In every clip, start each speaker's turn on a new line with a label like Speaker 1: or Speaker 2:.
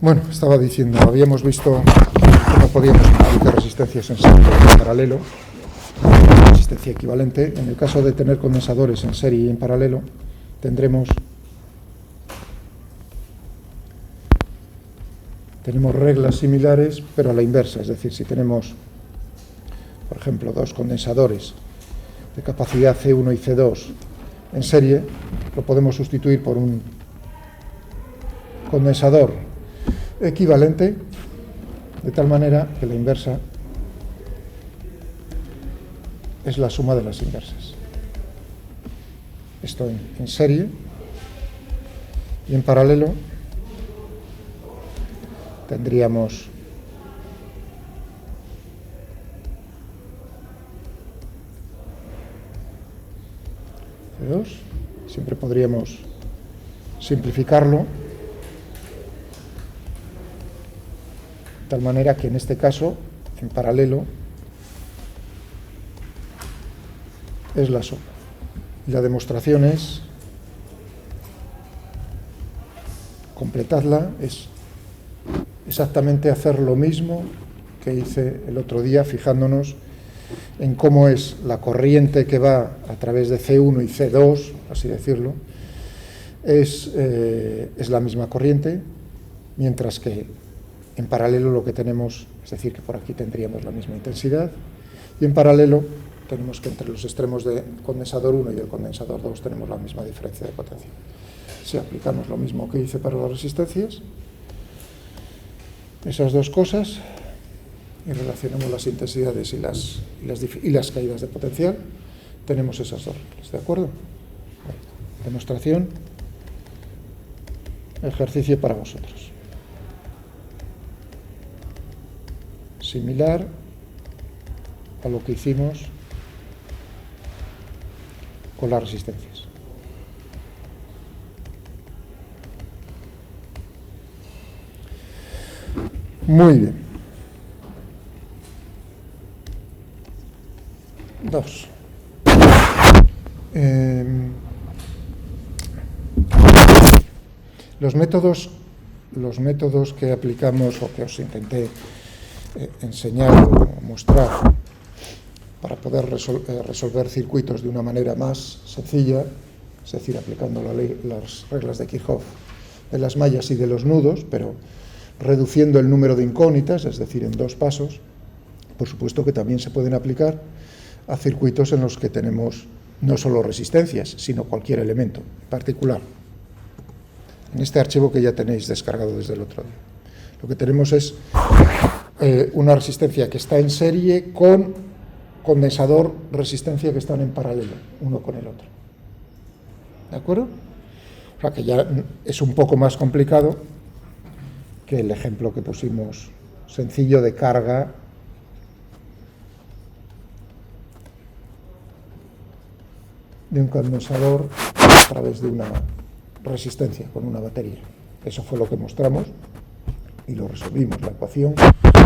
Speaker 1: Bueno, estaba diciendo, habíamos visto que no podíamos aplicar resistencias en serie y en paralelo, resistencia equivalente. En el caso de tener condensadores en serie y en paralelo, tenemos reglas similares, pero a la inversa. Es decir, si tenemos, por ejemplo, dos condensadores de capacidad C1 y C2 en serie, lo podemos sustituir por un condensador equivalente, de tal manera que la inversa es la suma de las inversas. Esto en serie, y en paralelo tendríamos C2. Siempre podríamos simplificarlo de tal manera que en este caso, en paralelo, es la suma. Y la demostración es, completadla, es exactamente hacer lo mismo que hice el otro día, fijándonos en cómo es la corriente que va a través de C1 y C2, así decirlo, es la misma corriente, mientras que en paralelo lo que tenemos, es decir, que por aquí tendríamos la misma intensidad, y en paralelo tenemos que entre los extremos del condensador 1 y el condensador 2 tenemos la misma diferencia de potencia. Si aplicamos lo mismo que hice para las resistencias, esas dos cosas, y relacionamos las intensidades y las caídas de potencial, tenemos esas dos reglas, ¿de acuerdo? Bueno, demostración, ejercicio para vosotros. Similar a lo que hicimos con las resistencias. Muy bien. 2. Los métodos que aplicamos o que os intenté enseñar o mostrar para poder resolver circuitos de una manera más sencilla, es decir, aplicando las reglas de Kirchhoff de las mallas y de los nudos, pero reduciendo el número de incógnitas, es decir, en dos pasos, por supuesto que también se pueden aplicar a circuitos en los que tenemos no solo resistencias, sino cualquier elemento particular. En este archivo que ya tenéis descargado desde el otro día, lo que tenemos es una resistencia que está en serie con condensador resistencia que están en paralelo, uno con el otro. ¿De acuerdo? O sea que ya es un poco más complicado que el ejemplo que pusimos sencillo de carga de un condensador a través de una resistencia con una batería. Eso fue lo que mostramos y lo resolvimos, la ecuación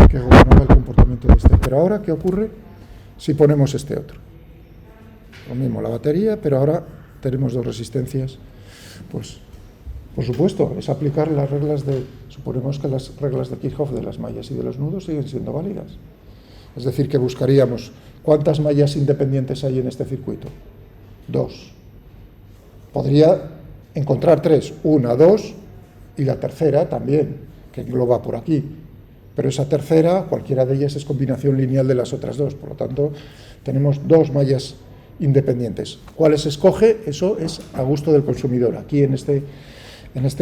Speaker 1: que gobernaba el comportamiento de este. Pero ahora, ¿qué ocurre si ponemos este otro? Lo mismo, la batería, pero ahora tenemos dos resistencias. Pues, por supuesto, es aplicar las reglas suponemos que las reglas de Kirchhoff de las mallas y de los nudos siguen siendo válidas. Es decir, que buscaríamos cuántas mallas independientes hay en este circuito. 2. Podría encontrar 3, 1, 2 y la tercera también, que engloba por aquí. Pero esa tercera, cualquiera de ellas es combinación lineal de las otras dos. Por lo tanto, tenemos dos mallas independientes. ¿Cuáles escoge? Eso es a gusto del consumidor. Aquí en este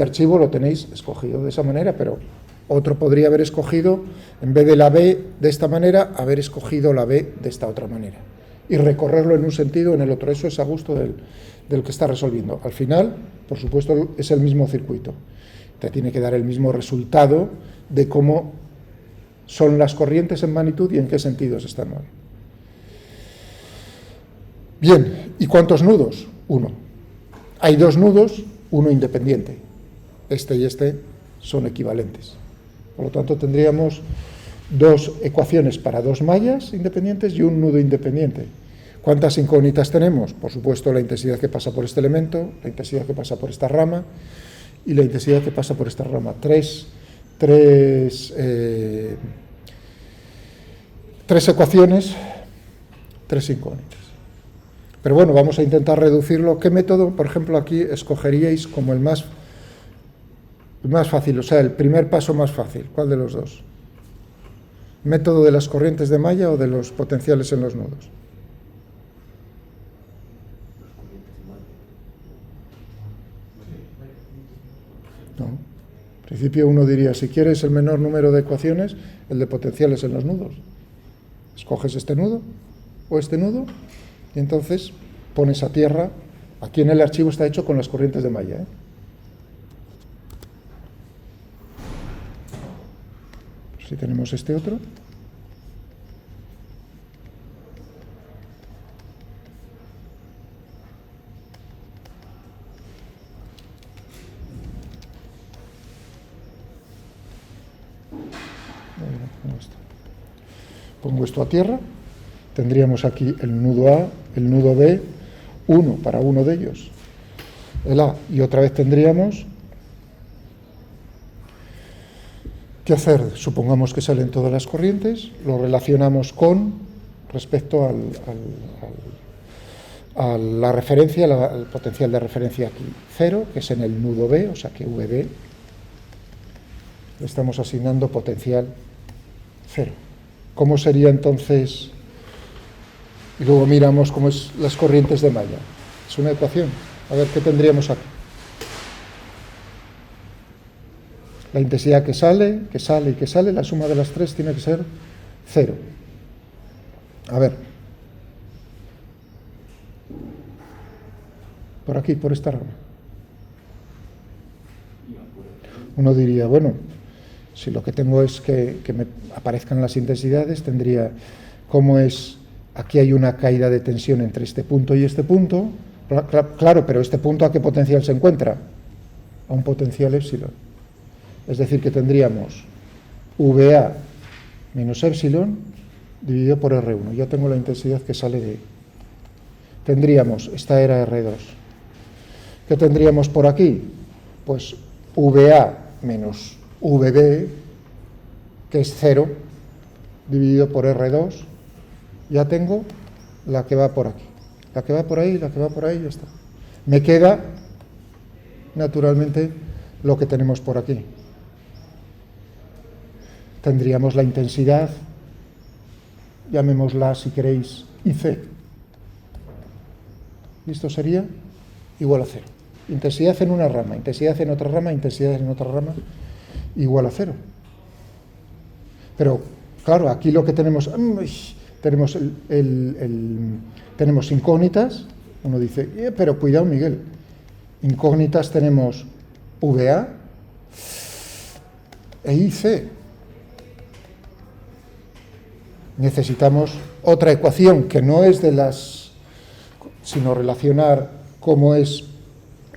Speaker 1: archivo lo tenéis escogido de esa manera, pero otro podría haber escogido, en vez de la B de esta manera, haber escogido la B de esta otra manera. Y recorrerlo en un sentido o en el otro. Eso es a gusto del que está resolviendo. Al final, por supuesto, es el mismo circuito. Te tiene que dar el mismo resultado de cómo son las corrientes en magnitud y en qué sentidos están. Bien, ¿y cuántos nudos? 1. Hay 2 nudos, uno independiente. Este y este son equivalentes. Por lo tanto, tendríamos 2 ecuaciones para 2 mallas independientes y un nudo independiente. ¿Cuántas incógnitas tenemos? Por supuesto, la intensidad que pasa por este elemento, la intensidad que pasa por esta rama y la intensidad que pasa por esta rama. 3 tres ecuaciones, tres incógnitas. Pero bueno, vamos a intentar reducirlo. ¿Qué método, por ejemplo, aquí escogeríais como el más fácil? O sea, el primer paso más fácil. ¿Cuál de los dos? ¿Método de las corrientes de malla o de los potenciales en los nudos? No. En principio uno diría, si quieres el menor número de ecuaciones, el de potenciales en los nudos. Escoges este nudo o este nudo y entonces pones a tierra. Aquí en el archivo está hecho con las corrientes de malla, ¿eh? Si tenemos este otro. Pongo esto a tierra, tendríamos aquí el nudo A, el nudo B, uno para uno de ellos, el A, y otra vez tendríamos que hacer, supongamos que salen todas las corrientes, lo relacionamos con respecto a la referencia, el potencial de referencia aquí, 0, que es en el nudo B, o sea que VB, le estamos asignando potencial 0. ¿Cómo sería entonces? Y luego miramos cómo es las corrientes de malla. Es una ecuación. A ver qué tendríamos aquí. La intensidad que sale, y que sale, la suma de las tres tiene que ser 0. A ver. Por aquí, por esta rama. Uno diría, bueno, si lo que tengo es que me aparezcan las intensidades, tendría, ¿cómo es? Aquí hay una caída de tensión entre este punto y este punto. Claro, pero este punto ¿a qué potencial se encuentra? A un potencial épsilon. Es decir, que tendríamos VA menos épsilon dividido por R1. Ya tengo la intensidad que sale de ahí. Tendríamos, esta era R2. ¿Qué tendríamos por aquí? Pues VA menos VB, que es 0, dividido por R2, ya tengo la que va por aquí. La que va por ahí, la que va por ahí, ya está. Me queda, naturalmente, lo que tenemos por aquí. Tendríamos la intensidad, llamémosla, si queréis, IC. Y esto sería igual a 0. Intensidad en una rama, intensidad en otra rama, intensidad en otra rama, igual a 0. Pero, claro, aquí lo que tenemos, tenemos incógnitas. Uno dice, pero cuidado, Miguel, incógnitas tenemos VA e IC. Necesitamos otra ecuación que no es de las, sino relacionar cómo es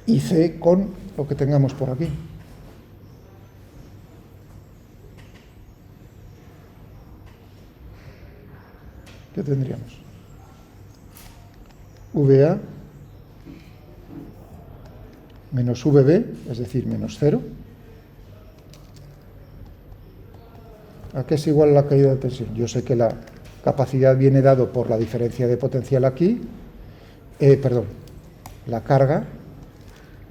Speaker 1: IC con lo que tengamos por aquí. ¿Qué tendríamos? VA menos VB, es decir, menos 0. ¿A qué es igual la caída de tensión? Yo sé que la capacidad viene dado por la diferencia de potencial aquí, la carga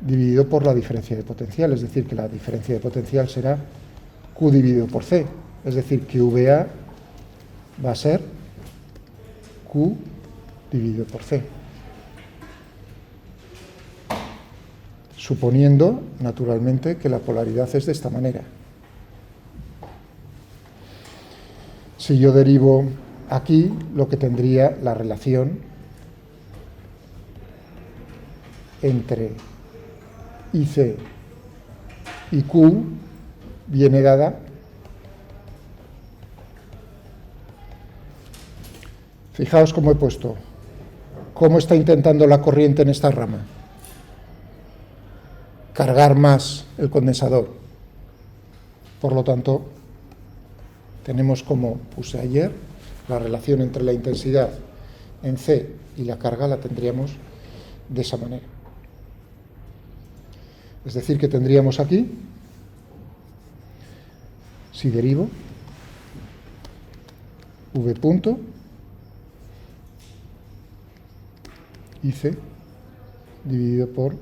Speaker 1: dividido por la diferencia de potencial, es decir, que la diferencia de potencial será Q dividido por C, es decir, que VA va a ser Q dividido por C. Suponiendo, naturalmente, que la polaridad es de esta manera. Si yo derivo aquí, lo que tendría la relación entre IC y Q viene dada Fijaos cómo he puesto, cómo está intentando la corriente en esta rama. Cargar más el condensador. Por lo tanto, tenemos, como puse ayer, la relación entre la intensidad en C y la carga la tendríamos de esa manera. Es decir, que tendríamos aquí Si derivo v punto IC dividido por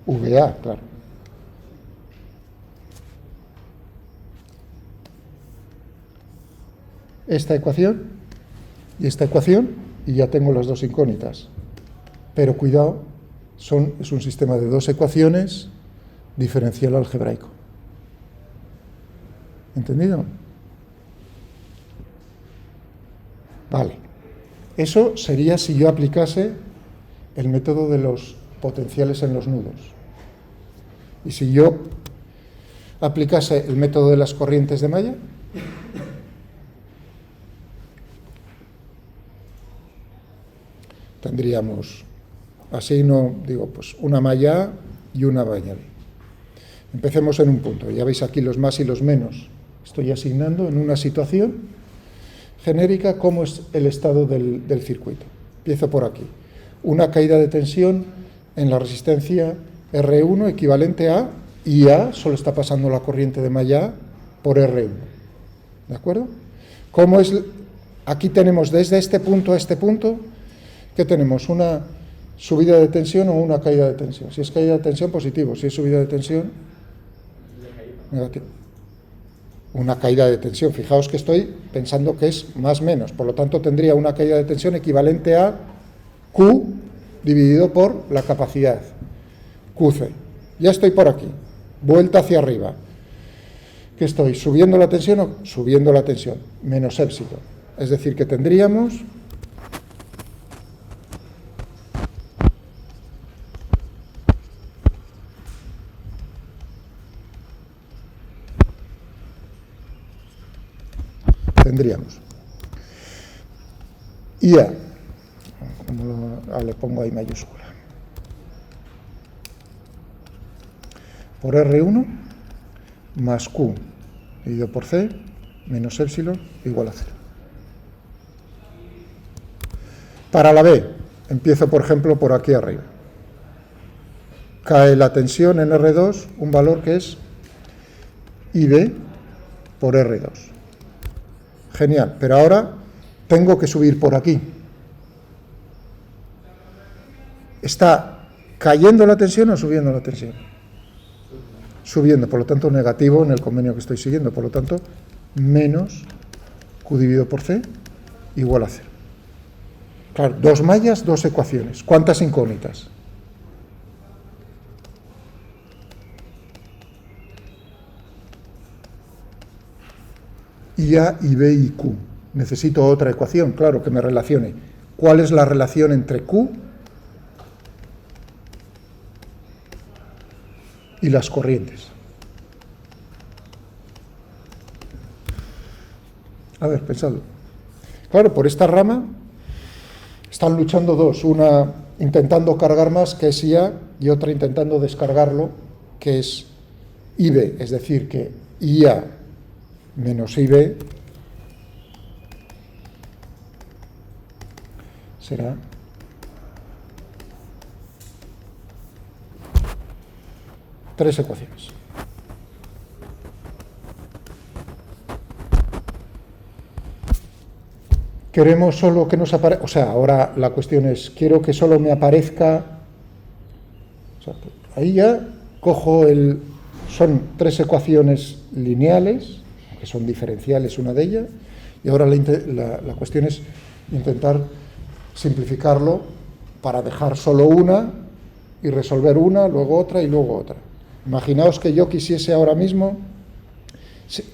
Speaker 1: VA, claro. Esta ecuación y esta ecuación, y ya tengo las dos incógnitas. Pero cuidado, es un sistema de dos ecuaciones diferencial algebraico. ¿Entendido? Vale. Eso sería si yo aplicase el método de los potenciales en los nudos. Y si yo aplicase el método de las corrientes de malla, tendríamos, así no digo, pues una malla A y una malla B. Empecemos en un punto. Ya veis aquí los más y los menos. Estoy asignando en una situación genérica cómo es el estado del circuito. Empiezo por aquí. Una caída de tensión en la resistencia R1 equivalente a IA, solo está pasando la corriente de malla A por R1. ¿De acuerdo? ¿Cómo es? Aquí tenemos desde este punto a este punto, ¿qué tenemos? ¿Una subida de tensión o una caída de tensión? Si es caída de tensión, positivo. Si es subida de tensión, negativo. Una caída de tensión. Fijaos que estoy pensando que es más menos. Por lo tanto, tendría una caída de tensión equivalente a Q dividido por la capacidad, QC. Ya estoy por aquí. Vuelta hacia arriba. ¿Qué estoy? ¿Subiendo la tensión o subiendo la tensión? Menos épsilon. Es decir, que tendríamos IA, le pongo ahí mayúscula, por R1 más Q dividido por C menos épsilon igual a 0. Para la B, empiezo por ejemplo por aquí arriba. Cae la tensión en R2, un valor que es IB por R2. Genial, pero ahora tengo que subir por aquí. ¿Está cayendo la tensión o subiendo la tensión? Subiendo, por lo tanto negativo en el convenio que estoy siguiendo, por lo tanto menos Q dividido por C igual a 0. Claro, dos mallas, dos ecuaciones. ¿Cuántas incógnitas? Y A y B y Q. Necesito otra ecuación, claro, que me relacione. ¿Cuál es la relación entre Q y las corrientes? A ver, pensadlo. Claro, por esta rama están luchando dos, una intentando cargar más, que es IA, y otra intentando descargarlo, que es IB, es decir, que IA menos IB será tres ecuaciones. Queremos solo que nos aparezca, o sea, ahora la cuestión es, quiero que solo me aparezca, o sea, ahí ya cojo son tres ecuaciones lineales, que son diferenciales una de ellas, y ahora la cuestión es intentar simplificarlo para dejar solo una y resolver una, luego otra y luego otra. Imaginaos que yo quisiese ahora mismo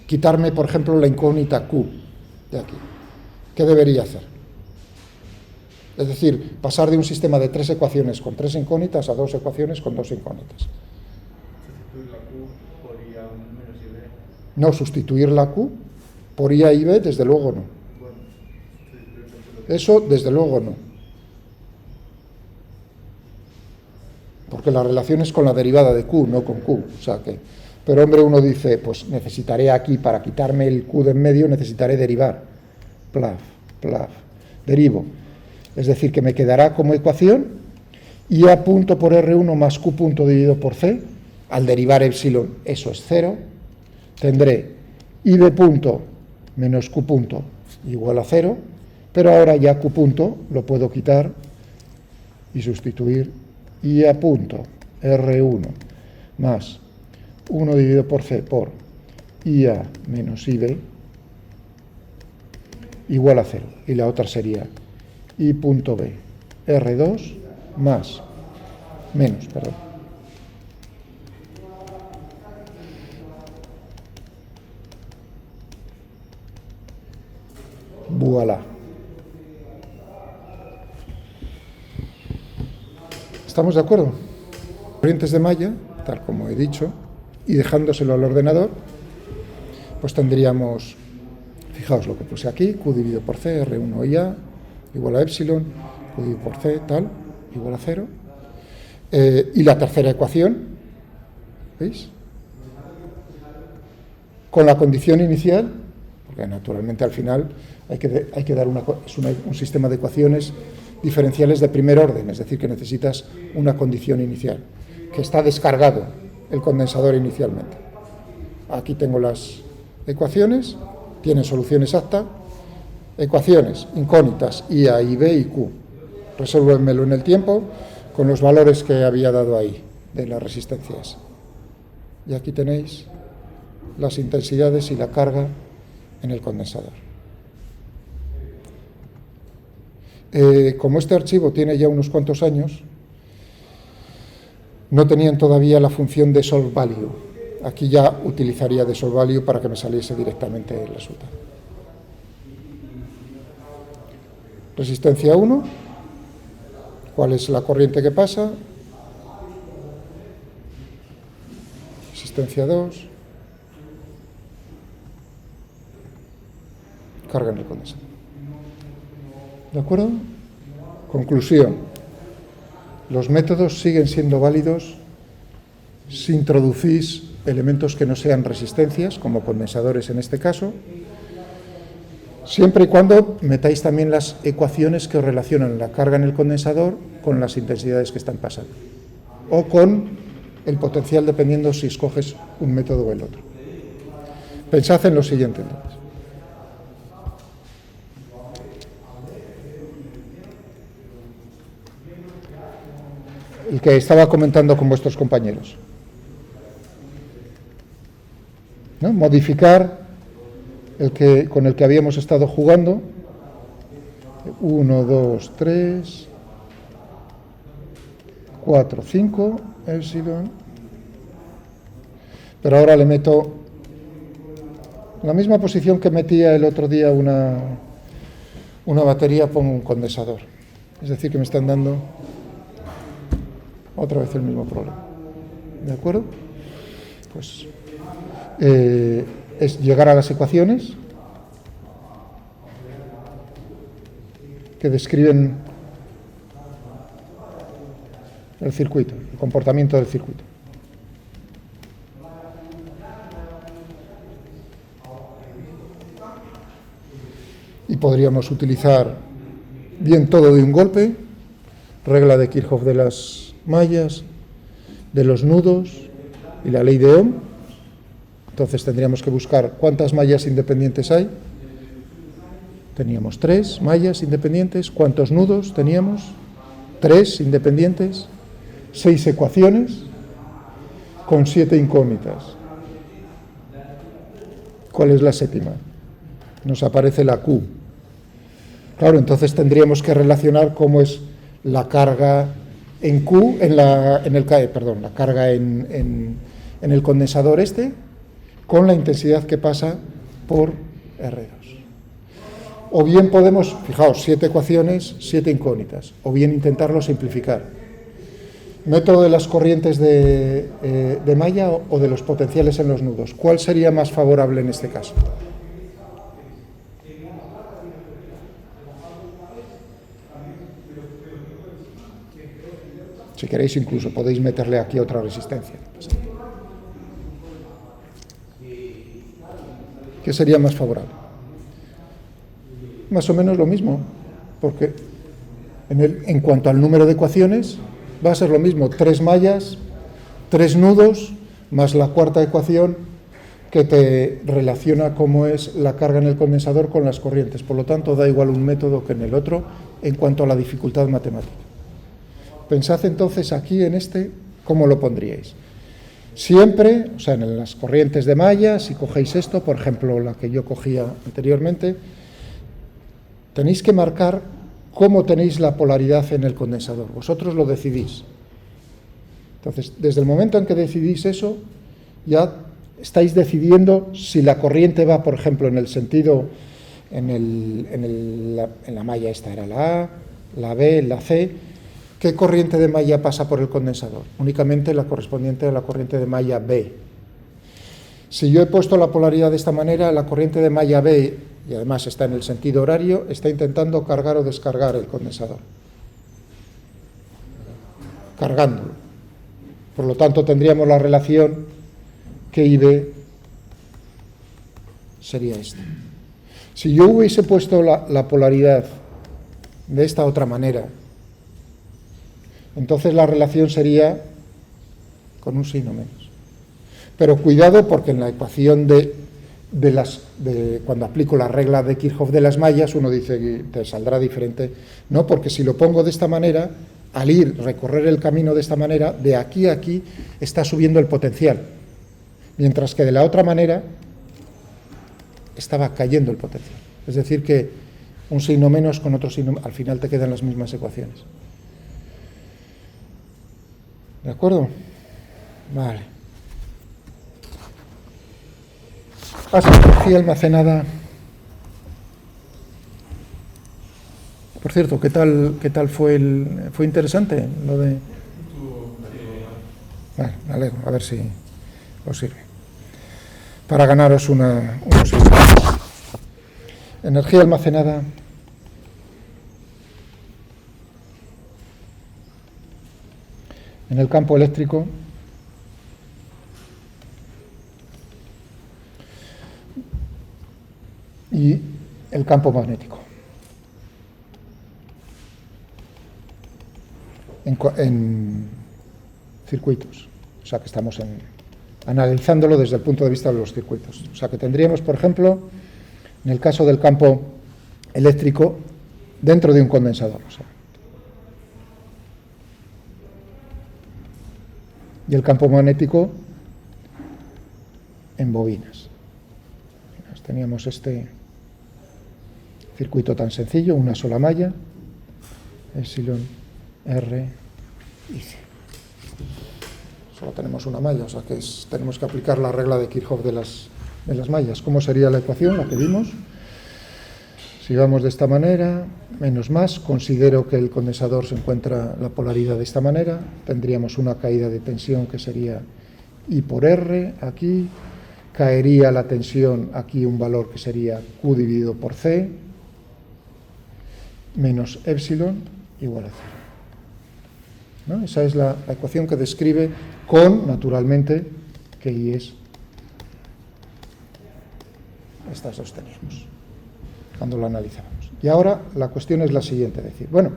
Speaker 1: quitarme, por ejemplo, la incógnita Q de aquí. ¿Qué debería hacer? Es decir, pasar de un sistema de tres ecuaciones con tres incógnitas a dos ecuaciones con dos incógnitas.
Speaker 2: Sustituir la Q por IA menos IB.
Speaker 1: No, sustituir la Q por IA y B, desde luego no.
Speaker 2: Bueno,
Speaker 1: Eso, desde luego no. Porque la relación es con la derivada de Q, no con Q. O sea que, pero hombre, uno dice, pues necesitaré aquí, para quitarme el Q de en medio, necesitaré derivar. Plaf, plaf, derivo. Es decir, que me quedará como ecuación IA punto por R1 más Q punto dividido por C. Al derivar epsilon, eso es 0. Tendré IB punto menos Q punto igual a 0, pero ahora ya Q punto lo puedo quitar y sustituir IA punto R1 más 1 dividido por C por IA menos IB igual a 0. Y la otra sería I punto B R2 más, menos, perdón. Voilà. ¿Estamos de acuerdo? Corrientes de malla, tal como he dicho, y dejándoselo al ordenador, pues tendríamos, fijaos lo que puse aquí, Q dividido por C, R1 IA, igual a epsilon, Q dividido por C, tal, igual a 0. Y la tercera ecuación, ¿veis? Con la condición inicial, porque naturalmente al final hay que dar un sistema de ecuaciones diferenciales de primer orden, es decir, que necesitas una condición inicial, que está descargado el condensador inicialmente. Aquí tengo las ecuaciones, tienen solución exacta, ecuaciones incógnitas IA, IB y Q. Resuélvemelo en el tiempo con los valores que había dado ahí de las resistencias. Y aquí tenéis las intensidades y la carga en el condensador. Como este archivo tiene ya unos cuantos años, no tenían todavía la función de solve value. Aquí ya utilizaría de solve value para que me saliese directamente el resultado. Resistencia 1, ¿cuál es la corriente que pasa? Resistencia 2, carga en el condensador. ¿De acuerdo? Conclusión. Los métodos siguen siendo válidos si introducís elementos que no sean resistencias, como condensadores en este caso, siempre y cuando metáis también las ecuaciones que os relacionan la carga en el condensador con las intensidades que están pasando, o con el potencial dependiendo si escoges un método o el otro. Pensad en lo siguiente entonces. El que estaba comentando con vuestros compañeros, ¿no? Modificar con el que habíamos estado jugando. 1, 2, 3, 4, 5, epsilon. Pero ahora le meto la misma posición que metía el otro día una batería, pongo un condensador. Es decir, que me están dando otra vez el mismo problema. ¿De acuerdo? Pues es llegar a las ecuaciones que describen el circuito, el comportamiento del circuito. Y podríamos utilizar bien todo de un golpe, regla de Kirchhoff de las mallas, de los nudos y la ley de Ohm. Entonces tendríamos que buscar cuántas mallas independientes hay. Teníamos 3 mallas independientes. ¿Cuántos nudos teníamos? 3 independientes. 6 ecuaciones con 7 incógnitas. ¿Cuál es la séptima? Nos aparece la Q. Claro, entonces tendríamos que relacionar cómo es la carga en Q, la carga en el condensador con la intensidad que pasa por R2. O bien podemos, fijaos, 7 ecuaciones, 7 incógnitas, o bien intentarlo simplificar. Método de las corrientes de malla o de los potenciales en los nudos. ¿Cuál sería más favorable en este caso? Si queréis, incluso podéis meterle aquí otra resistencia. ¿Qué sería más favorable? Más o menos lo mismo, porque En cuanto al número de ecuaciones, va a ser lo mismo, 3 mallas, 3 nudos, más la cuarta ecuación que te relaciona cómo es la carga en el condensador con las corrientes. Por lo tanto, da igual un método que en el otro en cuanto a la dificultad matemática. Pensad entonces aquí en este, ¿cómo lo pondríais? Siempre, o sea, en las corrientes de malla, si cogéis esto, por ejemplo, la que yo cogía anteriormente, tenéis que marcar cómo tenéis la polaridad en el condensador. Vosotros lo decidís. Entonces, desde el momento en que decidís eso, ya estáis decidiendo si la corriente va, por ejemplo, en el sentido, en la malla esta era la A, la B, la C. ¿Qué corriente de malla pasa por el condensador? Únicamente la correspondiente a la corriente de malla B. Si yo he puesto la polaridad de esta manera, la corriente de malla B, y además está en el sentido horario, está intentando cargar o descargar el condensador. Cargándolo. Por lo tanto, tendríamos la relación que IB sería esta. Si yo hubiese puesto la polaridad de esta otra manera, entonces la relación sería con un signo menos. Pero cuidado, porque en la ecuación cuando aplico la regla de Kirchhoff de las mallas, uno dice que te saldrá diferente. No, porque si lo pongo de esta manera, al recorrer el camino de esta manera, de aquí a aquí está subiendo el potencial, mientras que de la otra manera estaba cayendo el potencial. Es decir, que un signo menos con otro signo, al final te quedan las mismas ecuaciones. ¿De acuerdo? Vale. Energía almacenada. Por cierto, ¿qué tal fue fue interesante lo de? Vale, me alegro, a ver si os sirve. Para ganaros unos energía almacenada. En el campo eléctrico y el campo magnético. En circuitos. O sea que estamos analizándolo desde el punto de vista de los circuitos. O sea que tendríamos, por ejemplo, en el caso del campo eléctrico, dentro de un condensador. O sea, y el campo magnético en bobinas. Teníamos este circuito tan sencillo, una sola malla, epsilon, R y C. Solo tenemos una malla, o sea que tenemos que aplicar la regla de Kirchhoff de las mallas. ¿Cómo sería la ecuación, la que vimos? Si vamos de esta manera, menos más, considero que el condensador se encuentra la polaridad de esta manera, tendríamos una caída de tensión que sería I por R, aquí, caería la tensión, aquí un valor que sería Q dividido por C, menos epsilon igual a 0. ¿No? Esa es la ecuación que describe con, naturalmente, que I es estas dos teníamos cuando lo analizábamos. Y ahora la cuestión es la siguiente, decir, bueno,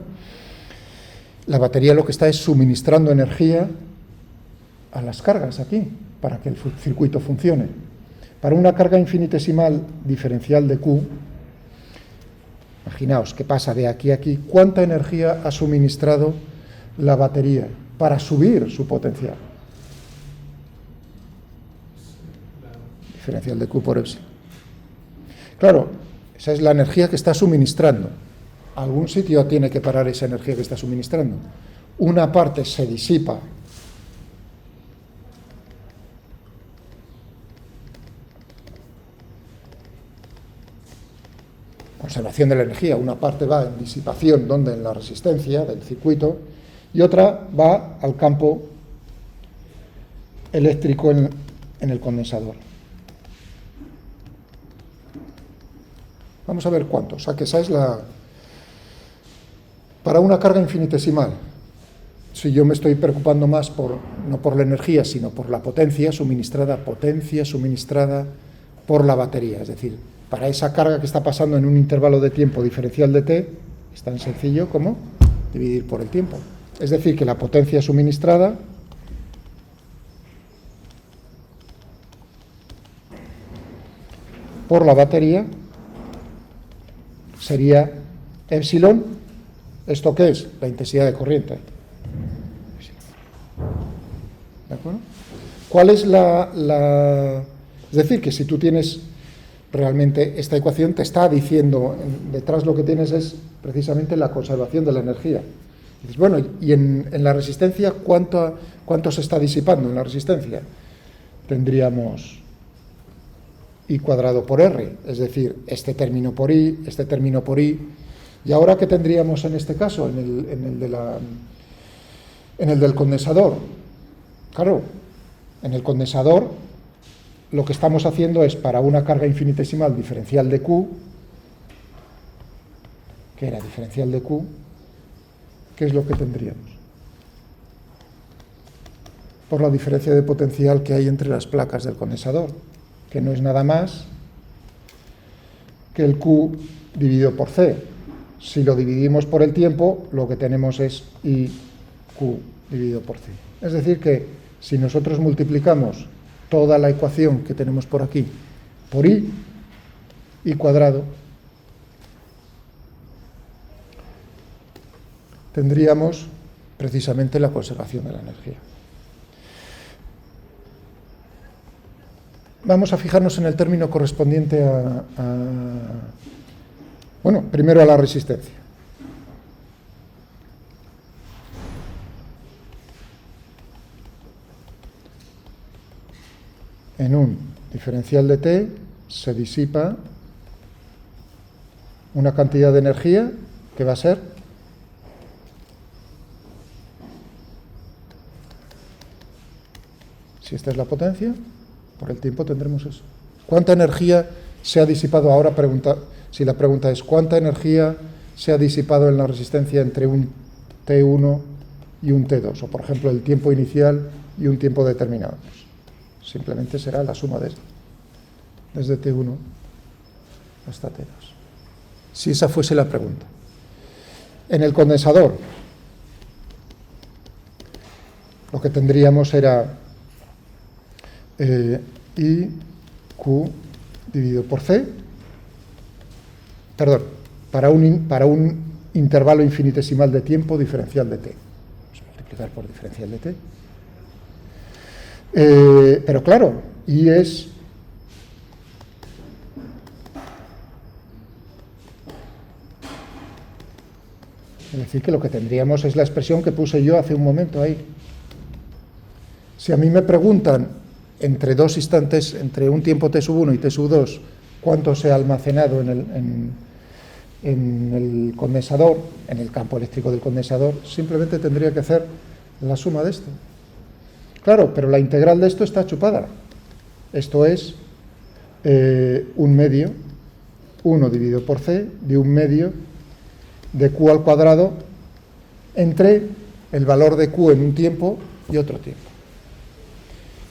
Speaker 1: la batería lo que está es suministrando energía a las cargas aquí, para que el circuito funcione. Para una carga infinitesimal diferencial de Q, imaginaos que pasa de aquí a aquí, ¿cuánta energía ha suministrado la batería para subir su potencial? Diferencial de Q por epsilon. Claro, esa es la energía que está suministrando. Algún sitio tiene que parar esa energía que está suministrando. Una parte se disipa conservación de la energía, una parte va en disipación, donde en la resistencia del circuito, y otra va al campo eléctrico en el condensador. Vamos a ver cuánto. O sea que esa es para una carga infinitesimal. Si yo me estoy preocupando más no por la energía, sino por la potencia suministrada por la batería. Es decir, para esa carga que está pasando en un intervalo de tiempo diferencial de t, es tan sencillo como dividir por el tiempo. Es decir, que la potencia suministrada por la batería sería epsilon. ¿Esto qué es? La intensidad de corriente. ¿De acuerdo? ¿Cuál es Es decir, que si tú tienes realmente esta ecuación, te está diciendo, detrás lo que tienes es precisamente la conservación de la energía. Y dices, bueno, ¿y en la resistencia cuánto se está disipando en la resistencia? Tendríamos I cuadrado por R, es decir, este término por I, este término por I. ¿Y ahora qué tendríamos en este caso, en el del condensador? Claro, en el condensador lo que estamos haciendo es, para una carga infinitesimal diferencial de Q, que era diferencial de Q, ¿qué es lo que tendríamos? Por la diferencia de potencial que hay entre las placas del condensador, que no es nada más que el Q dividido por C. Si lo dividimos por el tiempo, lo que tenemos es IQ dividido por C. Es decir, que si nosotros multiplicamos toda la ecuación que tenemos por aquí por I cuadrado, tendríamos precisamente la conservación de la energía. Vamos a fijarnos en el término correspondiente bueno, primero a la resistencia. En un diferencial de T se disipa una cantidad de energía que va a ser si esta es la potencia, por el tiempo tendremos eso. ¿Cuánta energía se ha disipado ahora? Si la pregunta es ¿cuánta energía se ha disipado en la resistencia entre un T1 y un T2? O por ejemplo el tiempo inicial y un tiempo determinado. Simplemente será la suma desde T1 hasta T2. Si esa fuese la pregunta. En el condensador, lo que tendríamos era IQ dividido por C, perdón, para un intervalo infinitesimal de tiempo diferencial de T. Vamos a multiplicar por diferencial de T. Pero claro, I es decir que lo que tendríamos es la expresión que puse yo hace un momento ahí. Si a mí me preguntan entre dos instantes, entre un tiempo T1 y T2, cuánto se ha almacenado en el condensador, en el campo eléctrico del condensador, simplemente tendría que hacer la suma de esto. Claro, pero la integral de esto está chupada. Esto es 1 medio, 1 dividido por C, de 1 medio de Q al cuadrado entre el valor de Q en un tiempo y otro tiempo.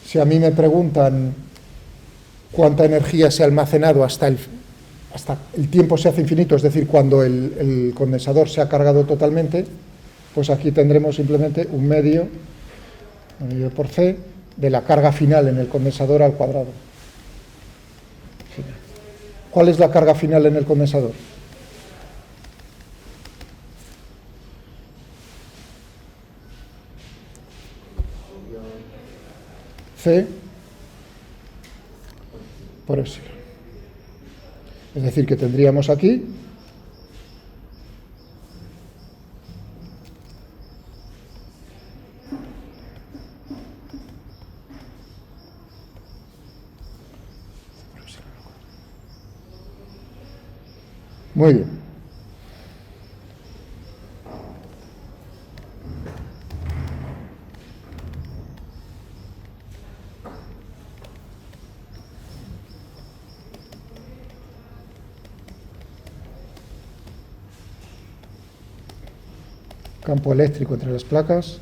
Speaker 1: Si a mí me preguntan cuánta energía se ha almacenado hasta el tiempo se hace infinito, es decir, cuando el condensador se ha cargado totalmente, pues aquí tendremos simplemente 1 medio por C de la carga final en el condensador al cuadrado. ¿Cuál es la carga final en el condensador? C por epsilon. Es decir, que tendríamos aquí muy bien. Campo eléctrico entre las placas.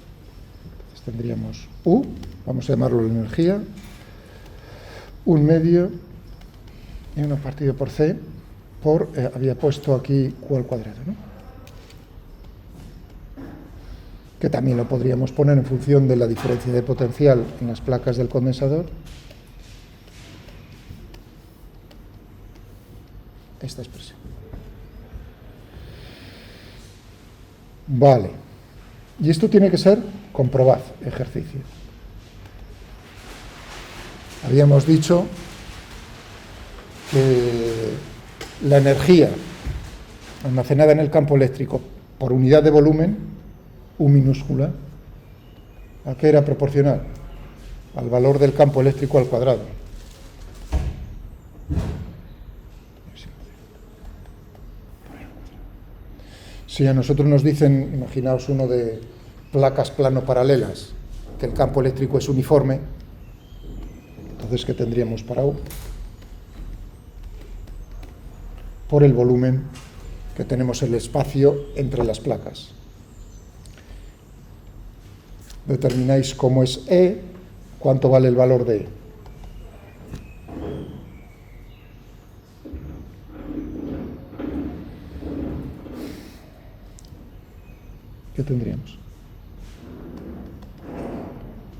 Speaker 1: Entonces tendríamos U, vamos a llamarlo la energía, 1 medio y 1 partido por C por, había puesto aquí Q al cuadrado, ¿no? que también lo podríamos poner en función de la diferencia de potencial en las placas del condensador. Esta expresión. Vale. Y esto tiene que ser, comprobad, ejercicio. Habíamos dicho que la energía almacenada en el campo eléctrico por unidad de volumen, U minúscula, ¿a qué era proporcional? Al valor del campo eléctrico al cuadrado. Si a nosotros nos dicen, imaginaos uno de placas plano paralelas, que el campo eléctrico es uniforme, entonces ¿qué tendríamos para U? Por el volumen que tenemos el espacio entre las placas. Determináis cómo es E, cuánto vale el valor de E. ¿Qué tendríamos?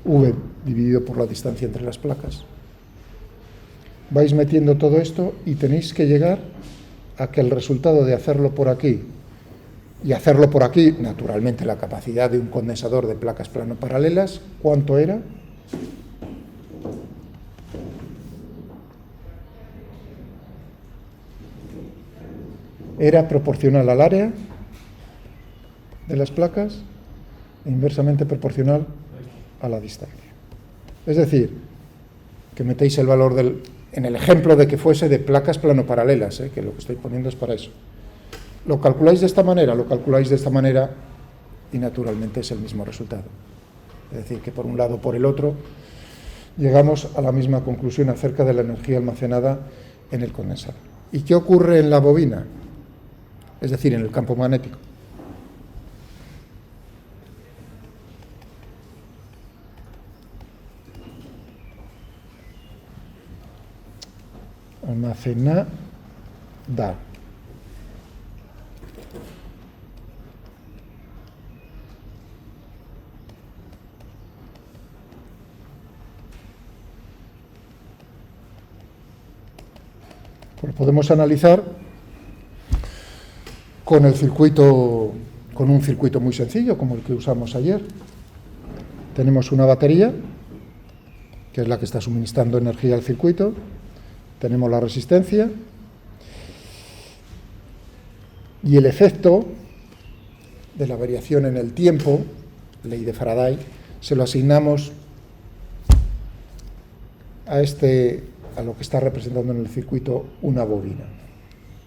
Speaker 1: V dividido por la distancia entre las placas. Vais metiendo todo esto y tenéis que llegar a que el resultado de hacerlo por aquí y hacerlo por aquí, naturalmente la capacidad de un condensador de placas plano paralelas, ¿cuánto era? Era proporcional al área de las placas e inversamente proporcional a la distancia. Es decir, que metéis el valor en el ejemplo de que fuese de placas plano paralelas, que lo que estoy poniendo es para eso. Lo calculáis de esta manera, y naturalmente es el mismo resultado. Es decir, que por un lado o por el otro llegamos a la misma conclusión acerca de la energía almacenada en el condensador. ¿Y qué ocurre en la bobina? Es decir, en el campo magnético. Almacenada. Pues podemos analizar con un circuito muy sencillo, como el que usamos ayer. Tenemos una batería, que es la que está suministrando energía al circuito. Tenemos la resistencia y el efecto de la variación en el tiempo, ley de Faraday, se lo asignamos a lo que está representando en el circuito una bobina.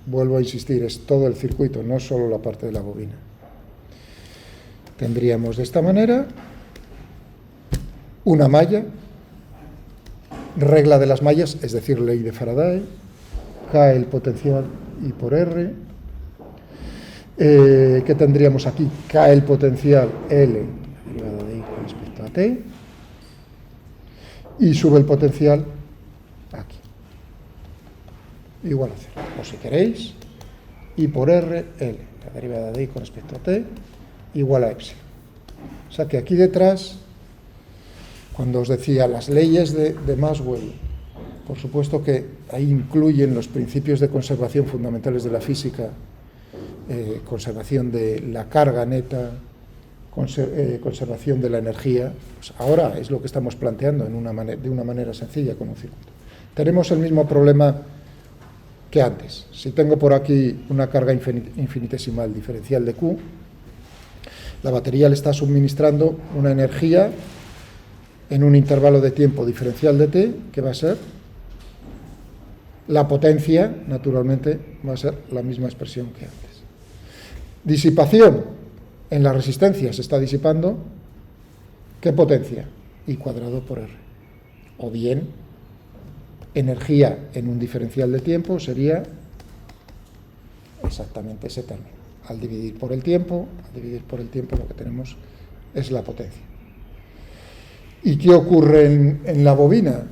Speaker 1: Vuelvo a insistir, es todo el circuito, no solo la parte de la bobina. Tendríamos de esta manera una malla, regla de las mallas, es decir, ley de Faraday, K el potencial I por R. ¿Qué tendríamos aquí? K el potencial L derivada de I con respecto a T, y sube el potencial aquí, igual a 0. O si queréis, I por R, L, la derivada de I con respecto a T, igual a epsilon. O sea que aquí detrás, cuando os decía las leyes de Maxwell, por supuesto que ahí incluyen los principios de conservación fundamentales de la física, conservación de la carga neta, conservación de la energía. Pues ahora es lo que estamos planteando de una manera sencilla con un circuito. Tenemos el mismo problema que antes. Si tengo por aquí una carga infinitesimal diferencial de Q, la batería le está suministrando una energía en un intervalo de tiempo diferencial de t, que va a ser la potencia, naturalmente, va a ser la misma expresión que antes. Disipación en la resistencia, se está disipando, ¿qué potencia? I cuadrado por R. O bien, energía en un diferencial de tiempo sería exactamente ese término. Al dividir por el tiempo lo que tenemos es la potencia. ¿Y qué ocurre en la bobina?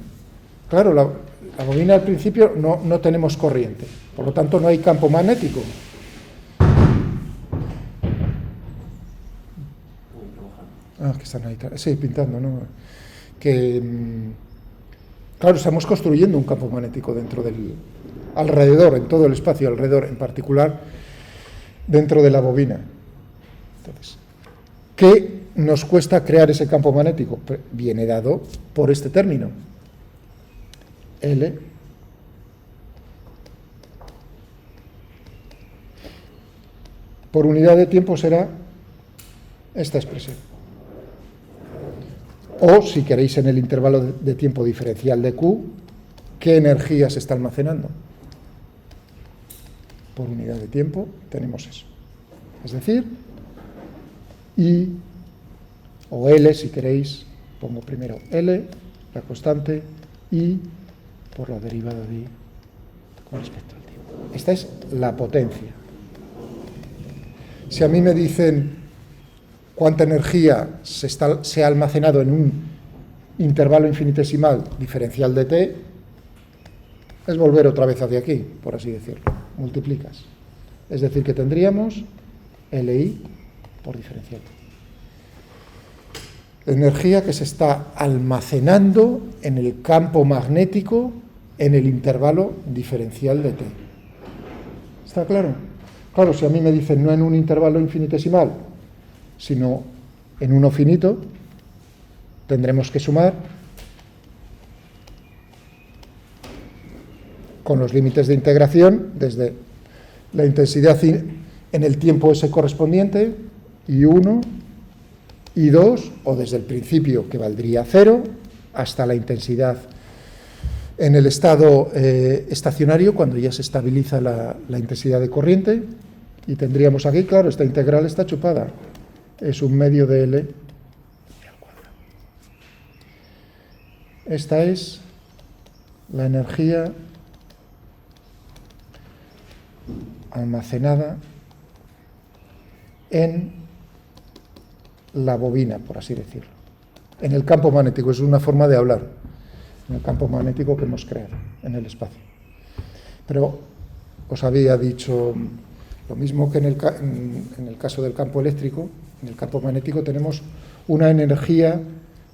Speaker 1: Claro, la bobina al principio no tenemos corriente, por lo tanto no hay campo magnético. Que están ahí, sí, pintando, ¿no? Que, claro, estamos construyendo un campo magnético dentro del, alrededor, en todo el espacio alrededor, en particular dentro de la bobina. Entonces, ¿qué nos cuesta crear ese campo magnético? Viene dado por este término, L por unidad de tiempo será esta expresión. O, si queréis, en el intervalo de tiempo diferencial de Q, ¿qué energía se está almacenando? Por unidad de tiempo tenemos eso. Es decir, I, o L, si queréis, pongo primero L, la constante, I, por la derivada de I con respecto al tiempo. Esta es la potencia. Si a mí me dicen cuánta energía se ha almacenado en un intervalo infinitesimal diferencial de t, es volver otra vez hacia aquí, por así decirlo. Multiplicas. Es decir, que tendríamos Li por diferencial t. Energía que se está almacenando en el campo magnético en el intervalo diferencial de t. ¿Está claro? Claro, si a mí me dicen no en un intervalo infinitesimal, sino en uno finito, tendremos que sumar con los límites de integración desde la intensidad en el tiempo ese correspondiente, I1, I2, o desde el principio, que valdría 0, hasta la intensidad en el estado estacionario, cuando ya se estabiliza la intensidad de corriente, y tendríamos aquí, claro, esta integral está chupada, es un medio de L al cuadrado. Esta es la energía almacenada en la bobina, por así decirlo, en el campo magnético. Es una forma de hablar, en el campo magnético que hemos creado en el espacio. Pero os había dicho lo mismo que en el caso del campo eléctrico. En el campo magnético tenemos una energía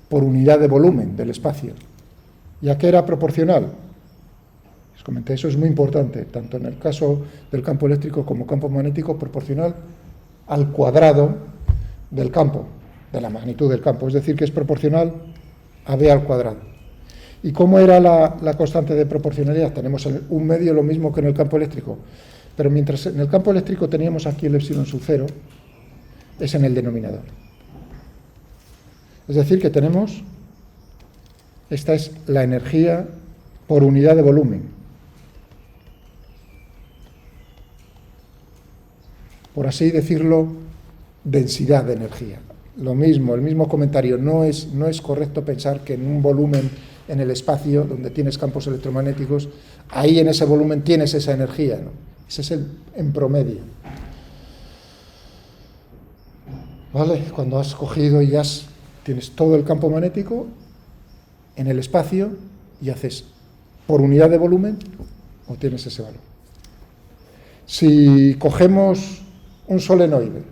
Speaker 1: por unidad de volumen del espacio. ¿Y a qué era proporcional? Les comenté, eso es muy importante, tanto en el caso del campo eléctrico como campo magnético, proporcional al cuadrado del campo, de la magnitud del campo, es decir, que es proporcional a B al cuadrado. ¿Y cómo era la constante de proporcionalidad? Tenemos un medio, lo mismo que en el campo eléctrico, pero mientras en el campo eléctrico teníamos aquí el epsilon sub 0, es en el denominador. Es decir, que tenemos, esta es la energía por unidad de volumen. Por así decirlo, densidad de energía. Lo mismo, el mismo comentario. No es correcto pensar que en un volumen en el espacio, donde tienes campos electromagnéticos, ahí en ese volumen tienes esa energía, ¿no? Ese es en promedio. ¿Vale? Cuando has cogido y tienes todo el campo magnético en el espacio y haces por unidad de volumen, obtienes ese valor. Si cogemos un solenoide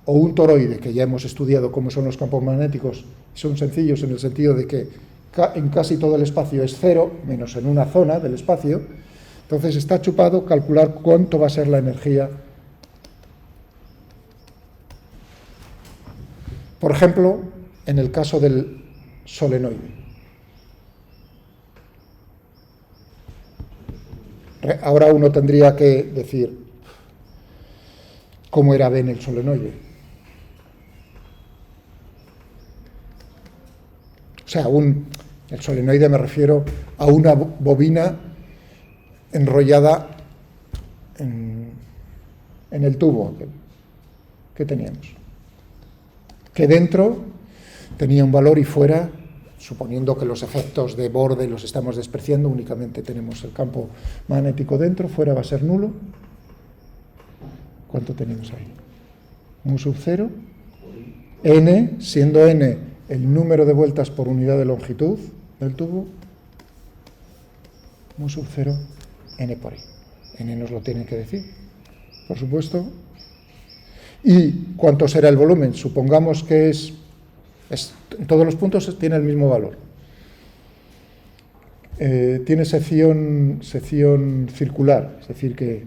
Speaker 1: o un toroide, que ya hemos estudiado cómo son los campos magnéticos, son sencillos en el sentido de que en casi todo el espacio es 0, menos en una zona del espacio, entonces está chupado calcular cuánto va a ser la energía. Por ejemplo, en el caso del solenoide. Ahora uno tendría que decir cómo era B en el solenoide. O sea, el solenoide me refiero a una bobina enrollada en el tubo que teníamos. Que dentro tenía un valor y fuera, suponiendo que los efectos de borde los estamos despreciando, únicamente tenemos el campo magnético dentro, fuera va a ser nulo. ¿Cuánto tenemos ahí? Mu sub 0, n, siendo n el número de vueltas por unidad de longitud del tubo, mu sub 0, n por i. N nos lo tienen que decir, por supuesto. ¿Y cuánto será el volumen? Supongamos que es En todos los puntos tiene el mismo valor. Tiene sección circular, es decir, que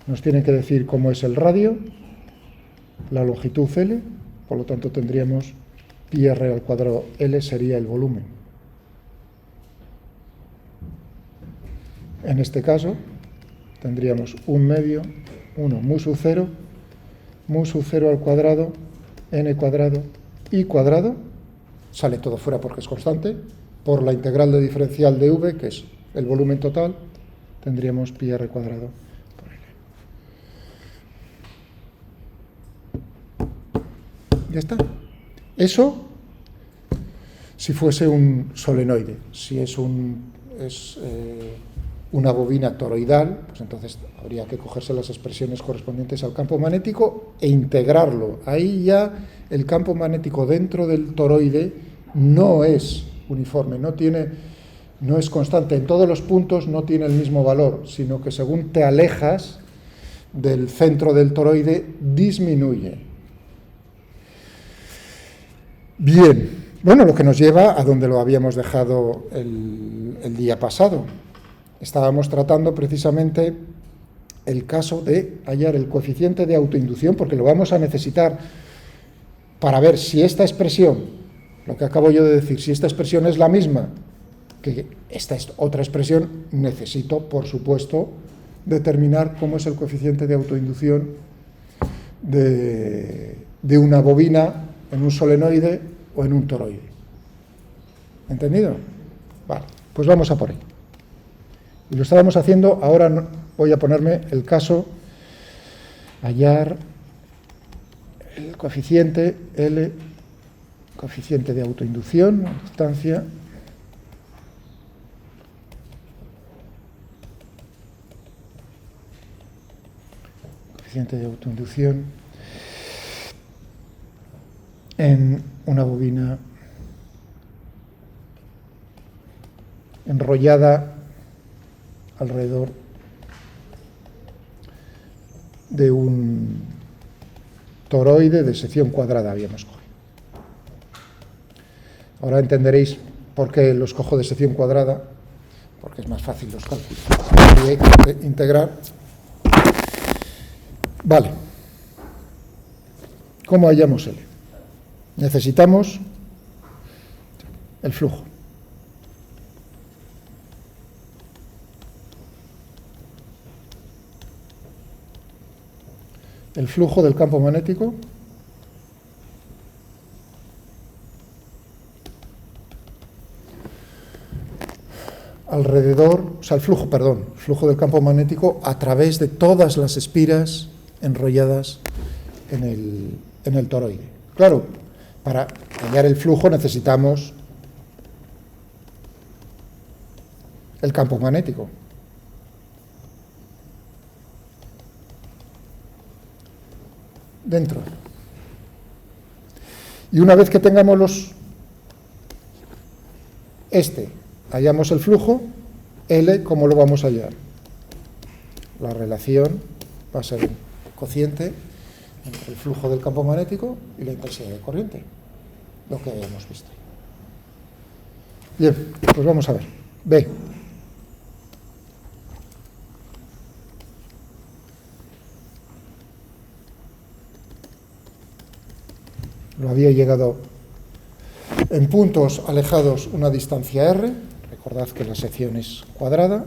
Speaker 1: nos tienen que decir cómo es el radio, la longitud L, por lo tanto tendríamos pi r al cuadrado L sería el volumen. En este caso tendríamos 1/2, 1 mu sub 0 al cuadrado, n cuadrado, i cuadrado, sale todo fuera porque es constante, por la integral de diferencial de v, que es el volumen total, tendríamos pi r cuadrado por L. Ya está. Eso si fuese un solenoide. Si es una bobina toroidal, pues entonces habría que cogerse las expresiones correspondientes al campo magnético e integrarlo. Ahí ya el campo magnético dentro del toroide no es uniforme, no es constante. En todos los puntos no tiene el mismo valor, sino que según te alejas del centro del toroide, disminuye. Bien, bueno, lo que nos lleva a donde lo habíamos dejado el día pasado. Estábamos tratando precisamente el caso de hallar el coeficiente de autoinducción, porque lo vamos a necesitar para ver si esta expresión, lo que acabo yo de decir, si esta expresión es la misma que esta es otra expresión, necesito, por supuesto, determinar cómo es el coeficiente de autoinducción de una bobina en un solenoide o en un toroide. ¿Entendido? Vale, pues vamos a por ello. Y lo estábamos haciendo, ahora voy a ponerme el caso, hallar el coeficiente L, coeficiente de autoinducción, distancia, coeficiente de autoinducción en una bobina enrollada alrededor de un toroide de sección cuadrada, habíamos cogido. Ahora entenderéis por qué los cojo de sección cuadrada, porque es más fácil los cálculos. Y hay que integrar. Vale. ¿Cómo hallamos L? Necesitamos el flujo. El flujo del campo magnético alrededor, o sea, el flujo del campo magnético a través de todas las espiras enrolladas en el toroide. Claro, para hallar el flujo necesitamos el campo magnético. Dentro. Y una vez que tengamos hallamos el flujo, L, ¿cómo lo vamos a hallar? La relación va a ser un cociente entre el flujo del campo magnético y la intensidad de corriente, lo que habíamos visto. Bien, pues vamos a ver. B. Lo había llegado en puntos alejados una distancia r, recordad que la sección es cuadrada,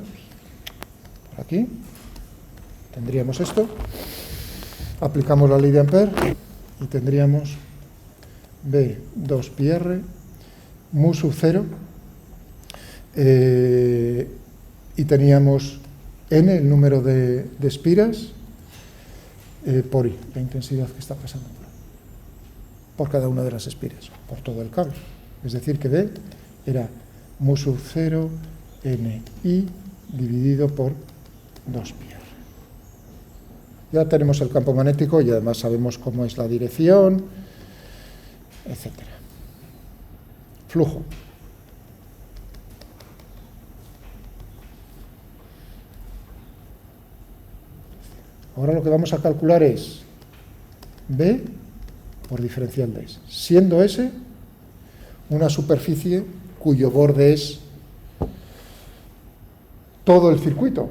Speaker 1: por aquí, tendríamos esto, aplicamos la ley de Ampère y tendríamos B 2 pi r mu sub 0 y teníamos n, el número de espiras, por I, la intensidad que está pasando por cada una de las espiras, por todo el cable. Es decir, que B era mu sub 0 ni dividido por 2 pi r. Ya tenemos el campo magnético y además sabemos cómo es la dirección, etc. Flujo. Ahora lo que vamos a calcular es B por diferencial de S, siendo S una superficie cuyo borde es todo el circuito.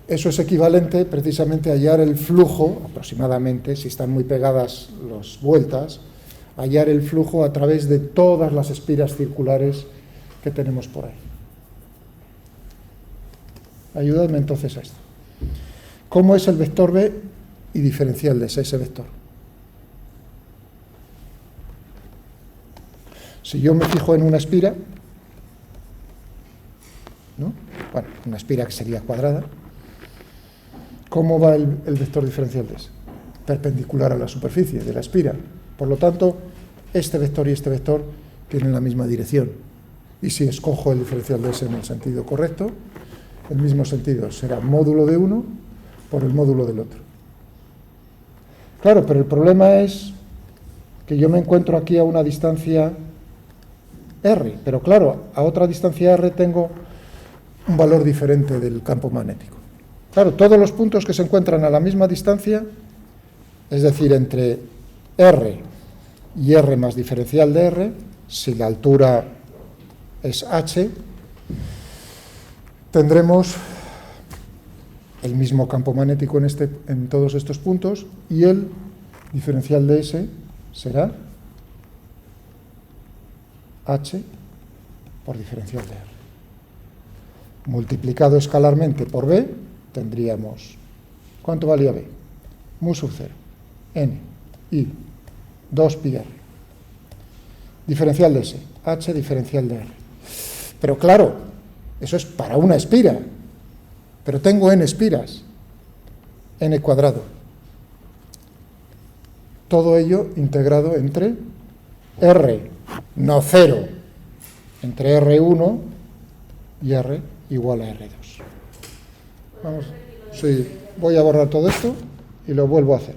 Speaker 1: Eso es equivalente precisamente a hallar el flujo, aproximadamente, si están muy pegadas las vueltas, hallar el flujo a través de todas las espiras circulares que tenemos por ahí. Ayúdame entonces a esto. ¿Cómo es el vector B y diferencial de ese vector? Si yo me fijo en una espira, ¿no? Bueno, una espira que sería cuadrada, ¿cómo va el vector diferencial de ese? Perpendicular a la superficie de la espira. Por lo tanto, este vector y este vector tienen la misma dirección. Y si escojo el diferencial de ese en el sentido correcto, el mismo sentido será módulo de uno por el módulo del otro. Claro, pero el problema es que yo me encuentro aquí a una distancia R, pero claro, a otra distancia R tengo un valor diferente del campo magnético. Claro, todos los puntos que se encuentran a la misma distancia, es decir, entre R y R más diferencial de R, si la altura es H, tendremos el mismo campo magnético en todos estos puntos y el diferencial de S será H por diferencial de R. Multiplicado escalarmente por B, tendríamos, ¿cuánto valía B? Mu sub 0, N, I, 2 pi R. Diferencial de S, H diferencial de R. Pero claro, eso es para una espira, pero tengo n espiras, n cuadrado. Todo ello integrado entre R, no 0, entre R1 y R igual a R2. Vamos, sí, voy a borrar todo esto y lo vuelvo a hacer.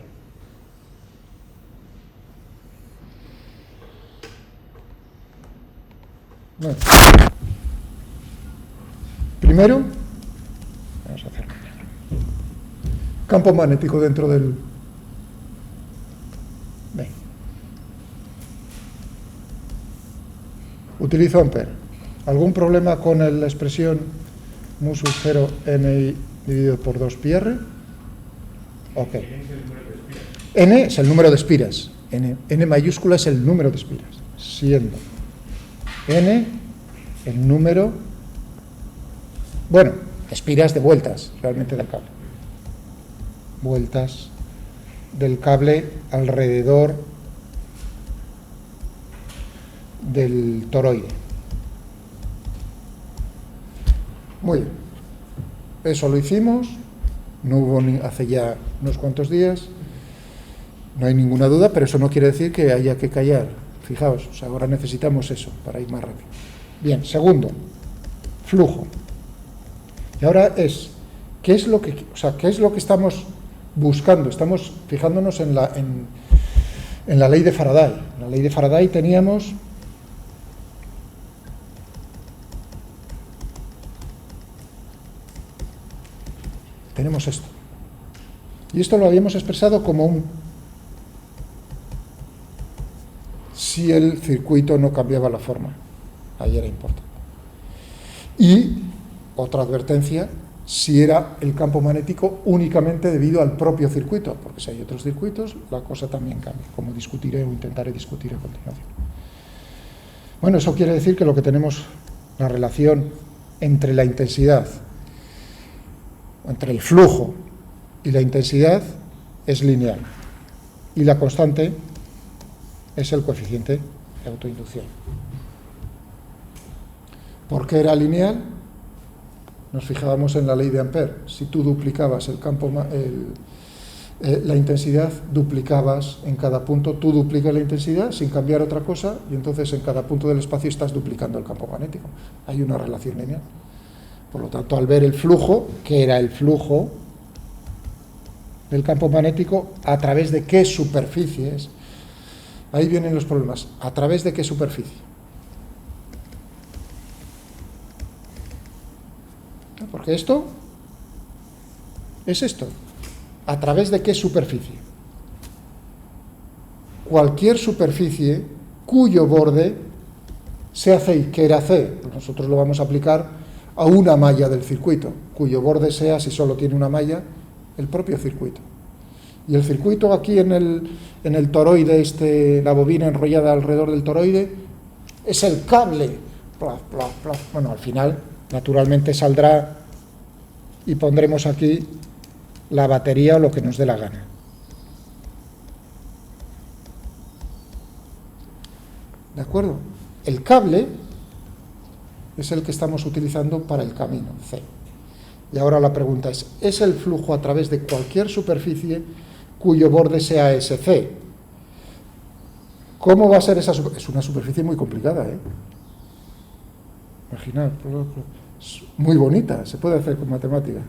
Speaker 1: Bueno. Primero, vamos a hacer campo magnético dentro del... Ven. Utilizo Ampere. ¿Algún problema con la expresión mu sub 0 Ni dividido por 2 pi R? Ok. N es el número de espiras. N mayúscula es el número de espiras. Siendo N el número... Bueno, espiras de vueltas, realmente del cable. Vueltas del cable alrededor del toroide. Muy bien. Eso lo hicimos, no hubo hace ya unos cuantos días, no hay ninguna duda, pero eso no quiere decir que haya que callar. Fijaos, ahora necesitamos eso para ir más rápido. Bien, segundo, flujo. Y ahora ¿qué es lo que estamos buscando? Estamos fijándonos en la ley de Faraday. En la ley de Faraday tenemos esto. Y esto lo habíamos expresado como si el circuito no cambiaba la forma. Ahí era importante. Y otra advertencia, si era el campo magnético únicamente debido al propio circuito, porque si hay otros circuitos, la cosa también cambia, como discutiré o intentaré discutir a continuación. Bueno, eso quiere decir que lo que tenemos, la relación entre la intensidad, entre el flujo y la intensidad, es lineal. Y la constante es el coeficiente de autoinducción. ¿Por qué era lineal? Nos fijábamos en la ley de Ampere. Si tú duplicabas la intensidad, duplicabas en cada punto, tú duplicas la intensidad sin cambiar otra cosa, y entonces en cada punto del espacio estás duplicando el campo magnético. Hay una relación lineal. Por lo tanto, al ver el flujo, que era el flujo del campo magnético, ¿a través de qué superficies? Ahí vienen los problemas. ¿A través de qué superficie? Porque esto es esto. ¿A través de qué superficie? cualquier superficie cuyo borde sea C. ¿Y qué era C? Pues nosotros lo vamos a aplicar a una malla del circuito, cuyo borde sea, si solo tiene una malla, el propio circuito. Y el circuito aquí en el toroide, la bobina enrollada alrededor del toroide, es el cable. Bueno, al final, naturalmente saldrá y pondremos aquí la batería o lo que nos dé la gana. ¿De acuerdo? El cable es el que estamos utilizando para el camino, C. Y ahora la pregunta ¿es el flujo a través de cualquier superficie cuyo borde sea SC? ¿Cómo va a ser esa superficie? Es una superficie muy complicada, ¿eh? Imaginad, es muy bonita, se puede hacer con matemática.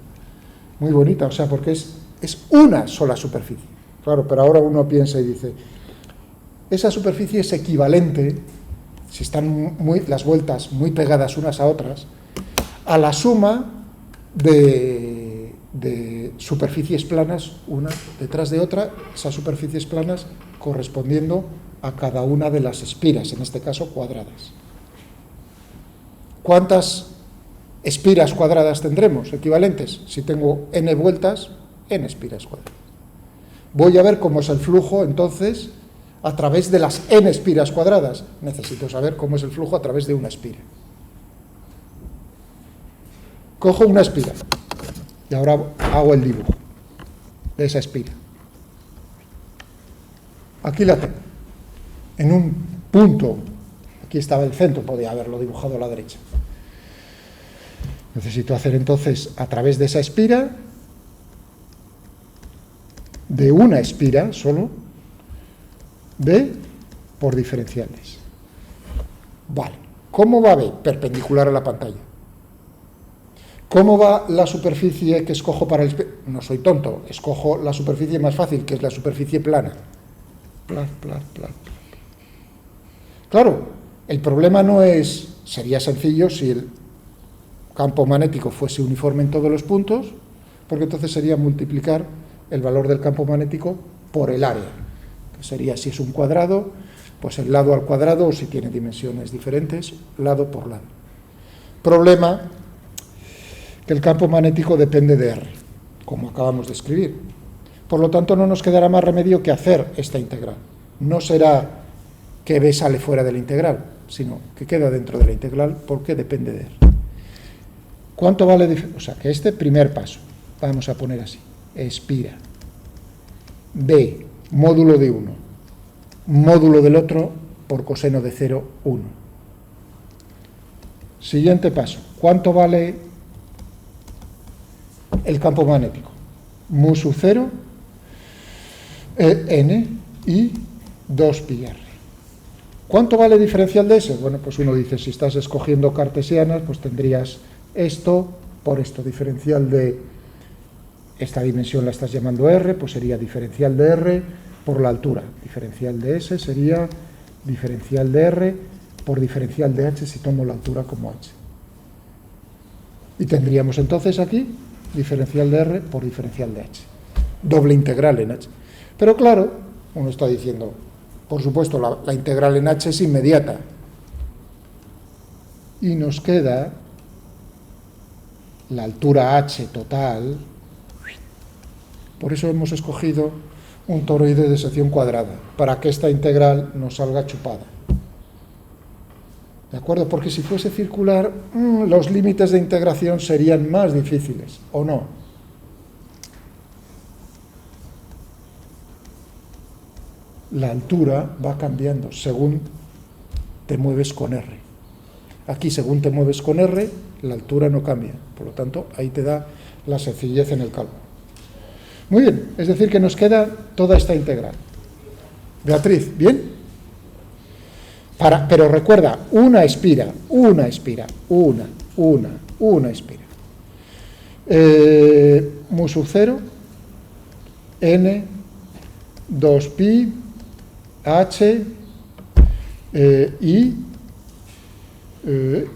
Speaker 1: Muy bonita, o sea, porque es una sola superficie. Claro, pero ahora uno piensa y dice, esa superficie es equivalente, si están las vueltas muy pegadas unas a otras, a la suma de superficies planas, una detrás de otra, esas superficies planas correspondiendo a cada una de las espiras, en este caso cuadradas. ¿Cuántas espiras cuadradas tendremos equivalentes? Si tengo n vueltas, n espiras cuadradas. Voy a ver cómo es el flujo, entonces, a través de las n espiras cuadradas. Necesito saber cómo es el flujo a través de una espira. Cojo una espira y ahora hago el dibujo de esa espira. Aquí la tengo. En un punto, aquí estaba el centro, podía haberlo dibujado a la derecha. Necesito hacer entonces, a través de esa espira, de una espira solo, B por diferenciales. Vale. ¿Cómo va B? Perpendicular a la pantalla. ¿Cómo va la superficie que escojo para el... No soy tonto, escojo la superficie más fácil, que es la superficie plana. Claro, el problema no es... Sería sencillo si el campo magnético fuese uniforme en todos los puntos, porque entonces sería multiplicar el valor del campo magnético por el área. Que sería, si es un cuadrado, pues el lado al cuadrado, o si tiene dimensiones diferentes, lado por lado. Problema... que el campo magnético depende de R, como acabamos de escribir. Por lo tanto, no nos quedará más remedio que hacer esta integral. No será que B sale fuera de la integral, sino que queda dentro de la integral porque depende de R. ¿Cuánto vale? O sea, que este primer paso, vamos a poner así, espira. B, módulo de 1, módulo del otro por coseno de 0, 1. Siguiente paso, ¿cuánto vale el campo magnético? Mu sub 0, n y 2 pi r. ¿Cuánto vale el diferencial de S? Bueno, pues uno dice, si estás escogiendo cartesianas, pues tendrías esto por esto, diferencial de esta dimensión la estás llamando R, pues sería diferencial de R por la altura, diferencial de S sería diferencial de R por diferencial de H si tomo la altura como H. Y tendríamos entonces aquí diferencial de R por diferencial de H. Doble integral en H. Pero claro, uno está diciendo, por supuesto, la integral en H es inmediata. Y nos queda la altura H total. Por eso hemos escogido un toroide de sección cuadrada, para que esta integral nos salga chupada. ¿De acuerdo? Porque si fuese circular, los límites de integración serían más difíciles, ¿o no? La altura va cambiando según te mueves con R. Aquí, según te mueves con R, la altura no cambia. Por lo tanto, ahí te da la sencillez en el cálculo. Muy bien, es decir, que nos queda toda esta integral. Beatriz, ¿bien? Pero recuerda, una espira. Mu sub 0, n, 2 pi, h, y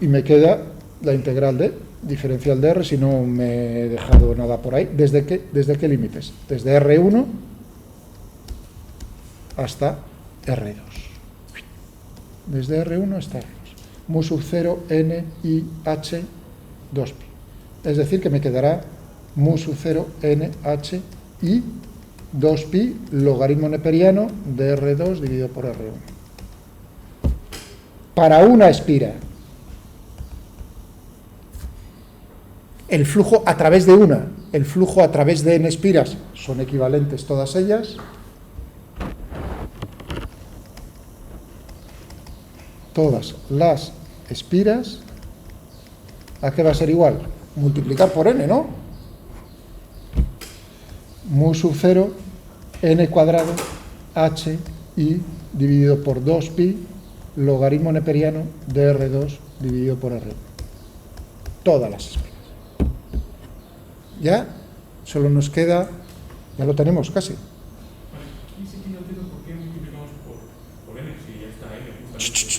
Speaker 1: me queda la integral de diferencial de R, si no me he dejado nada por ahí. ¿Desde qué límites? Desde R1 hasta R2. Desde R1 hasta R2. Mu sub 0 n i h 2pi. Es decir, que me quedará mu sub 0 n h i 2pi logaritmo neperiano de R2 dividido por R1. Para una espira. El flujo a través de una, el flujo a través de n espiras son equivalentes todas ellas. Todas las espiras, ¿a qué va a ser igual? Multiplicar por n, ¿no? Mu sub 0, n cuadrado, h, i, dividido por 2pi, logaritmo neperiano de R2 dividido por R1. Todas las espiras. Ya, solo nos queda, ya lo tenemos casi.
Speaker 3: Aquí sí que no entiendo por qué multiplicamos por n, si ya está n justamente.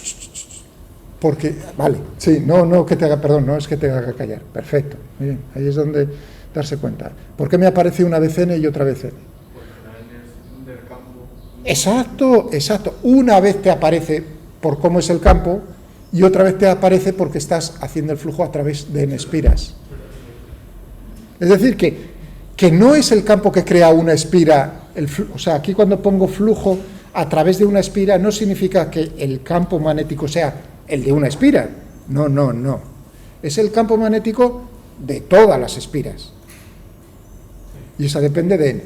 Speaker 1: Porque, vale, sí, no que te haga, perdón, no es que te haga callar, perfecto, muy bien, ahí es donde darse cuenta. ¿Por qué me aparece una vez n y otra vez n?
Speaker 2: Porque la n es del campo.
Speaker 1: Exacto, una vez te aparece por cómo es el campo y otra vez te aparece porque estás haciendo el flujo a través de n espiras. Es decir, que no es el campo que crea una espira, o sea, aquí cuando pongo flujo a través de una espira no significa que el campo magnético sea el de una espira, no, es el campo magnético de todas las espiras, y esa depende de n.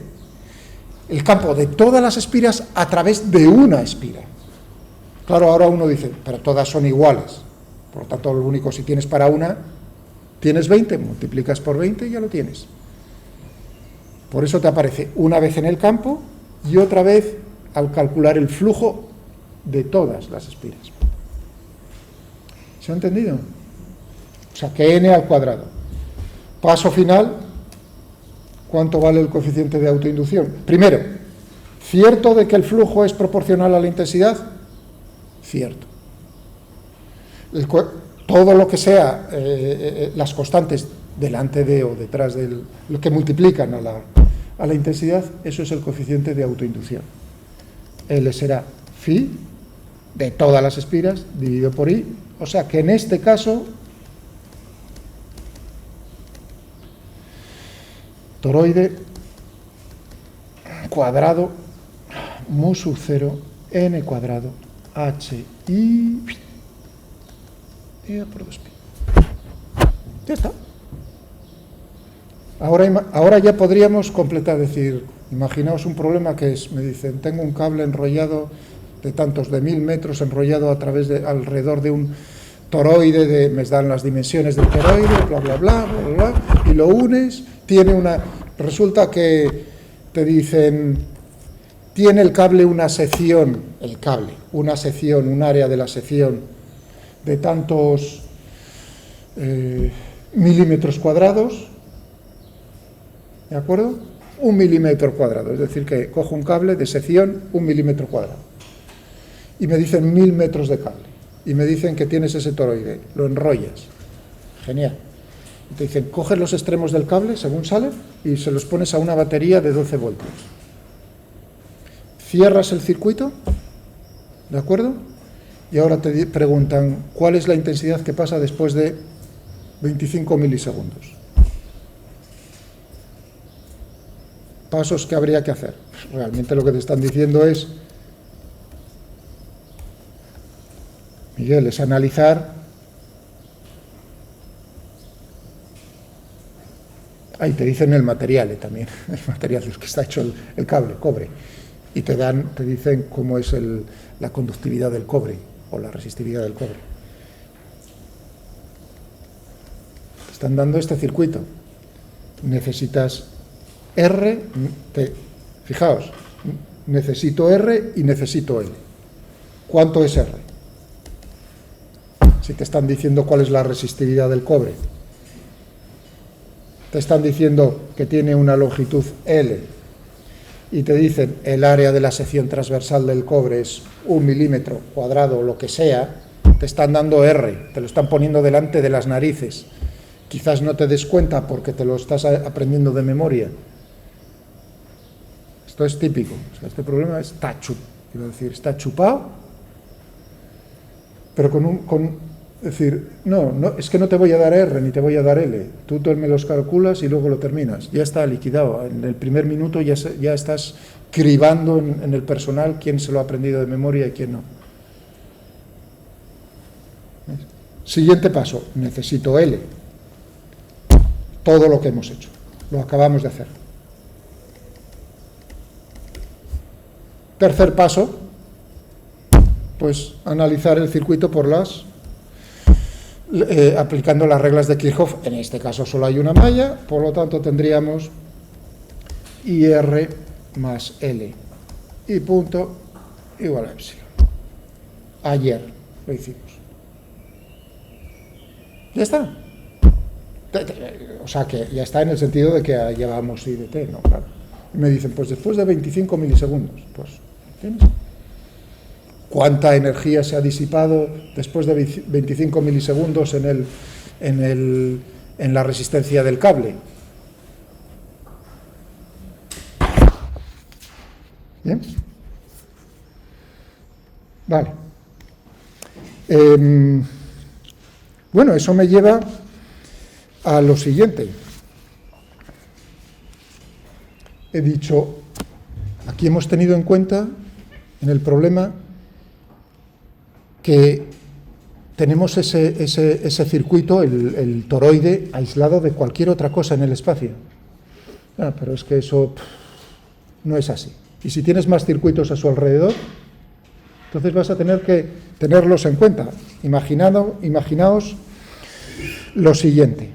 Speaker 1: El campo de todas las espiras a través de una espira. Claro, ahora uno dice, pero todas son iguales, por lo tanto, lo único, si tienes para una, tienes 20, multiplicas por 20 y ya lo tienes. Por eso te aparece una vez en el campo y otra vez al calcular el flujo de todas las espiras. ¿Se ha entendido? O sea, que n al cuadrado. Paso final, ¿cuánto vale el coeficiente de autoinducción? Primero, ¿cierto de que el flujo es proporcional a la intensidad? Cierto. Todo lo que sea las constantes delante de o detrás de lo que multiplican a la intensidad, eso es el coeficiente de autoinducción. L será phi de todas las espiras dividido por I, o sea que en este caso toroide cuadrado mu sub 0 n cuadrado h i por 2pi. Ya está. Ahora ya podríamos completar, decir, imaginaos un problema que es, me dicen, tengo un cable enrollado de tantos, de 1000 metros, enrollado a través de, alrededor de un toroide, me dan las dimensiones del toroide, bla, bla, bla, bla, bla, y lo unes, resulta que te dicen, tiene el cable una sección, un área de la sección de tantos milímetros cuadrados, ¿de acuerdo? 1 milímetro cuadrado, es decir, que cojo un cable de sección 1 milímetro cuadrado y me dicen 1000 metros de cable y me dicen que tienes ese toroide, lo enrollas, genial, y te dicen, coges los extremos del cable según sale y se los pones a una batería de 12 voltios, cierras el circuito, ¿de acuerdo? Y ahora te preguntan, ¿cuál es la intensidad que pasa después de 25 milisegundos? Pasos que habría que hacer. Realmente lo que te están diciendo es, Miguel, es analizar. Ahí te dicen el material también, el material del que está hecho el cable, cobre. Y te dicen cómo es la conductividad del cobre o la resistividad del cobre. Te están dando este circuito. Necesitas R, fijaos, necesito R y necesito L. ¿Cuánto es R? Si te están diciendo cuál es la resistividad del cobre, te están diciendo que tiene una longitud L y te dicen el área de la sección transversal del cobre es 1 milímetro cuadrado o lo que sea, te están dando R, te lo están poniendo delante de las narices. Quizás no te des cuenta porque te lo estás aprendiendo de memoria. Esto es típico, o sea, este problema es tachu, Quiero decir, está chupado, pero es decir, no, es que no te voy a dar R ni te voy a dar L. Tú me los calculas y luego lo terminas. Ya está liquidado. En el primer minuto ya estás cribando en el personal quién se lo ha aprendido de memoria y quién no. ¿Ves? Siguiente paso, necesito L. Todo lo que hemos hecho. Lo acabamos de hacer. Tercer paso, pues analizar el circuito por aplicando las reglas de Kirchhoff. En este caso solo hay una malla, por lo tanto tendríamos IR más L y punto igual a epsilon. Ayer lo hicimos. Ya está. O sea que ya está en el sentido de que llevamos I de t, ¿no? Claro. Y me dicen, pues después de 25 milisegundos, pues, ¿tienes? ¿Cuánta energía se ha disipado después de 25 milisegundos en la resistencia del cable? ¿Bien? Vale. Bueno, eso me lleva a lo siguiente. He dicho, aquí hemos tenido en cuenta en el problema que tenemos ese circuito, el toroide, aislado de cualquier otra cosa en el espacio. Pero es que eso no es así. Y si tienes más circuitos a su alrededor, entonces vas a tener que tenerlos en cuenta. Imaginaos lo siguiente.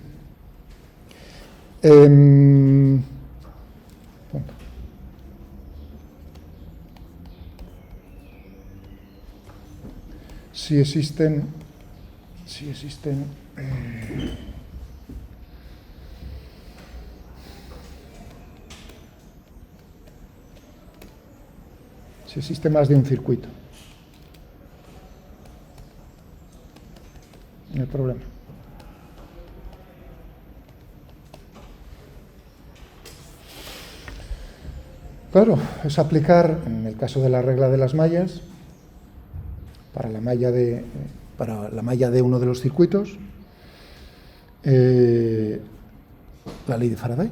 Speaker 1: Si existen más de un circuito. No hay problema. Claro, es aplicar, en el caso de la regla de las mallas, para la malla de uno de los circuitos, la ley de Faraday.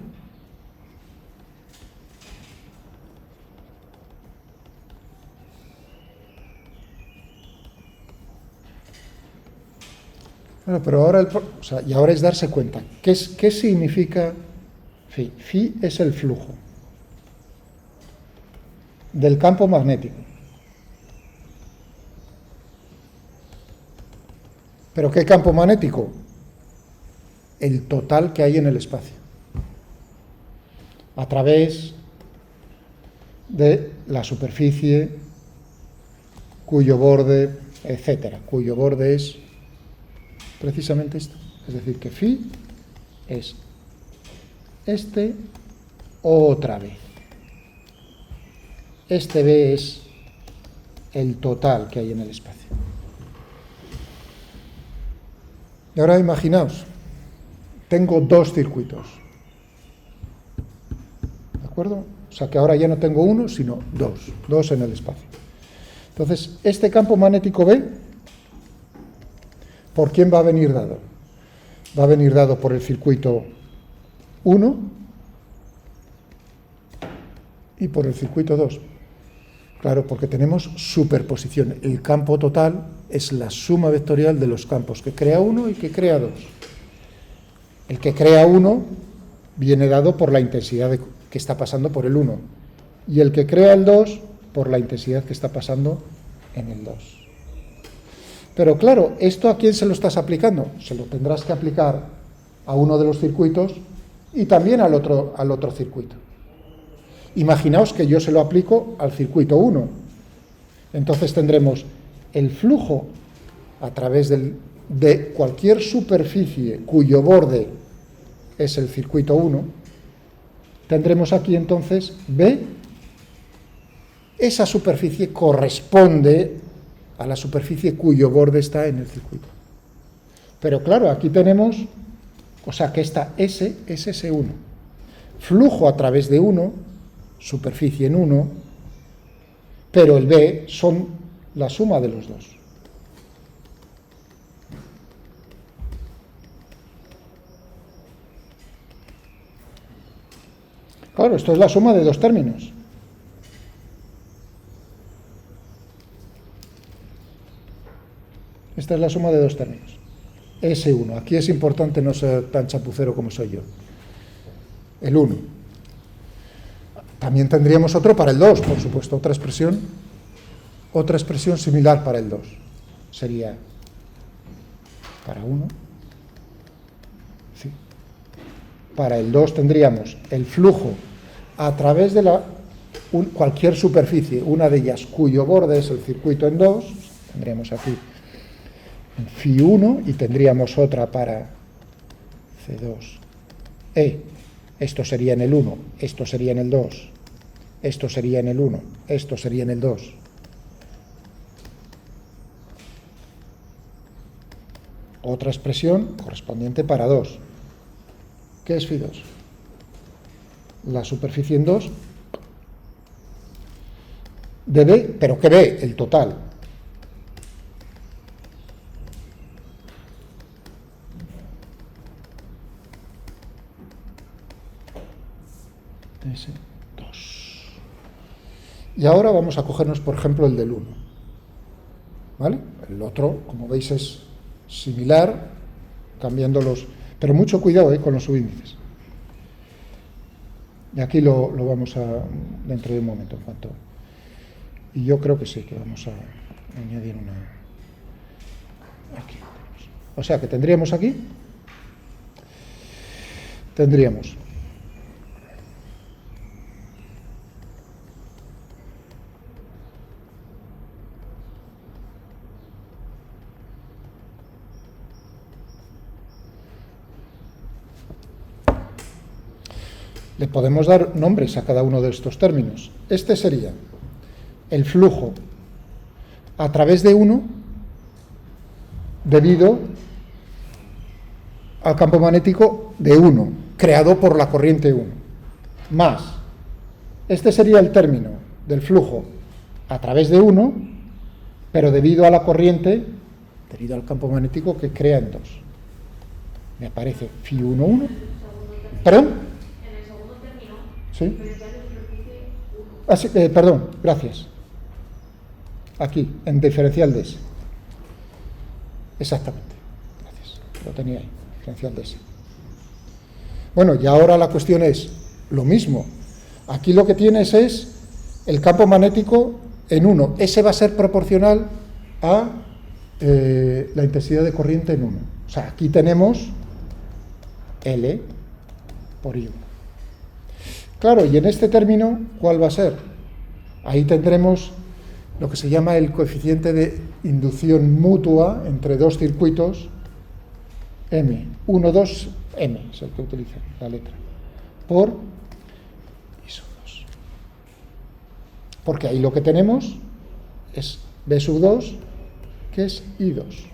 Speaker 1: Bueno, pero ahora, y ahora es darse cuenta. ¿Qué significa phi? Phi es el flujo del campo magnético. ¿Pero qué campo magnético? El total que hay en el espacio, a través de la superficie, cuyo borde, etcétera, cuyo borde es precisamente esto. Es decir, que phi es este otra vez. Este B es el total que hay en el espacio. Y ahora imaginaos, tengo dos circuitos. ¿De acuerdo? O sea que ahora ya no tengo uno, sino dos en el espacio. Entonces, este campo magnético B, ¿por quién va a venir dado? Va a venir dado por el circuito 1 y por el circuito 2. Claro, porque tenemos superposición. El campo total es la suma vectorial de los campos que crea uno y que crea dos. El que crea uno viene dado por la intensidad que está pasando por el 1. Y el que crea el 2 por la intensidad que está pasando en el 2. Pero claro, ¿esto a quién se lo estás aplicando? Se lo tendrás que aplicar a uno de los circuitos y también al otro circuito. Imaginaos que yo se lo aplico al circuito 1. Entonces tendremos el flujo a través de cualquier superficie cuyo borde es el circuito 1. Tendremos aquí entonces B. Esa superficie corresponde a la superficie cuyo borde está en el circuito. Pero claro, aquí tenemos, o sea que esta S es S1. Flujo a través de 1, superficie en 1, pero el B son la suma de los dos. Claro, esto es la suma de dos términos. Esta es la suma de dos términos. S1. Aquí es importante no ser tan chapucero como soy yo. El 1. También tendríamos otro para el 2, por supuesto, otra expresión similar para el 2. Sería para 1. Sí. Para el 2 tendríamos el flujo a través de cualquier superficie, una de ellas cuyo borde es el circuito en 2, tendríamos aquí Φ1 y tendríamos otra para C2E. Esto sería en el 1, esto sería en el 2, esto sería en el 1, esto sería en el 2. Otra expresión correspondiente para 2. ¿Qué es Φ2? La superficie en 2 de B, pero ¿qué B? El total. S2. Y ahora vamos a cogernos, por ejemplo, el del 1. ¿Vale? El otro, como veis, es similar, cambiando los... Pero mucho cuidado con los subíndices. Y aquí lo vamos a... dentro de un momento, en cuanto... Y yo creo que sí, que vamos a añadir una... Aquí. O sea, que tendríamos aquí... Tendríamos... Le podemos dar nombres a cada uno de estos términos. Este sería el flujo a través de 1 debido al campo magnético de 1, creado por la corriente 1, más, este sería el término del flujo a través de 1, pero debido a la corriente, debido al campo magnético que crea en 2. Me aparece Φ1,1. ¿Perdón? ¿Sí? Ah, sí, perdón, gracias. Aquí, en diferencial de S. Exactamente. Gracias. Lo tenía ahí, diferencial de S. Bueno, y ahora la cuestión es lo mismo. Aquí lo que tienes es el campo magnético en 1. Ese va a ser proporcional a la intensidad de corriente en 1. O sea, aquí tenemos L por I1. Claro, y en este término, ¿cuál va a ser? Ahí tendremos lo que se llama el coeficiente de inducción mutua entre dos circuitos, M, 1, 2, M, es el que utiliza la letra, por I sub 2. Porque ahí lo que tenemos es B sub 2, que es I2.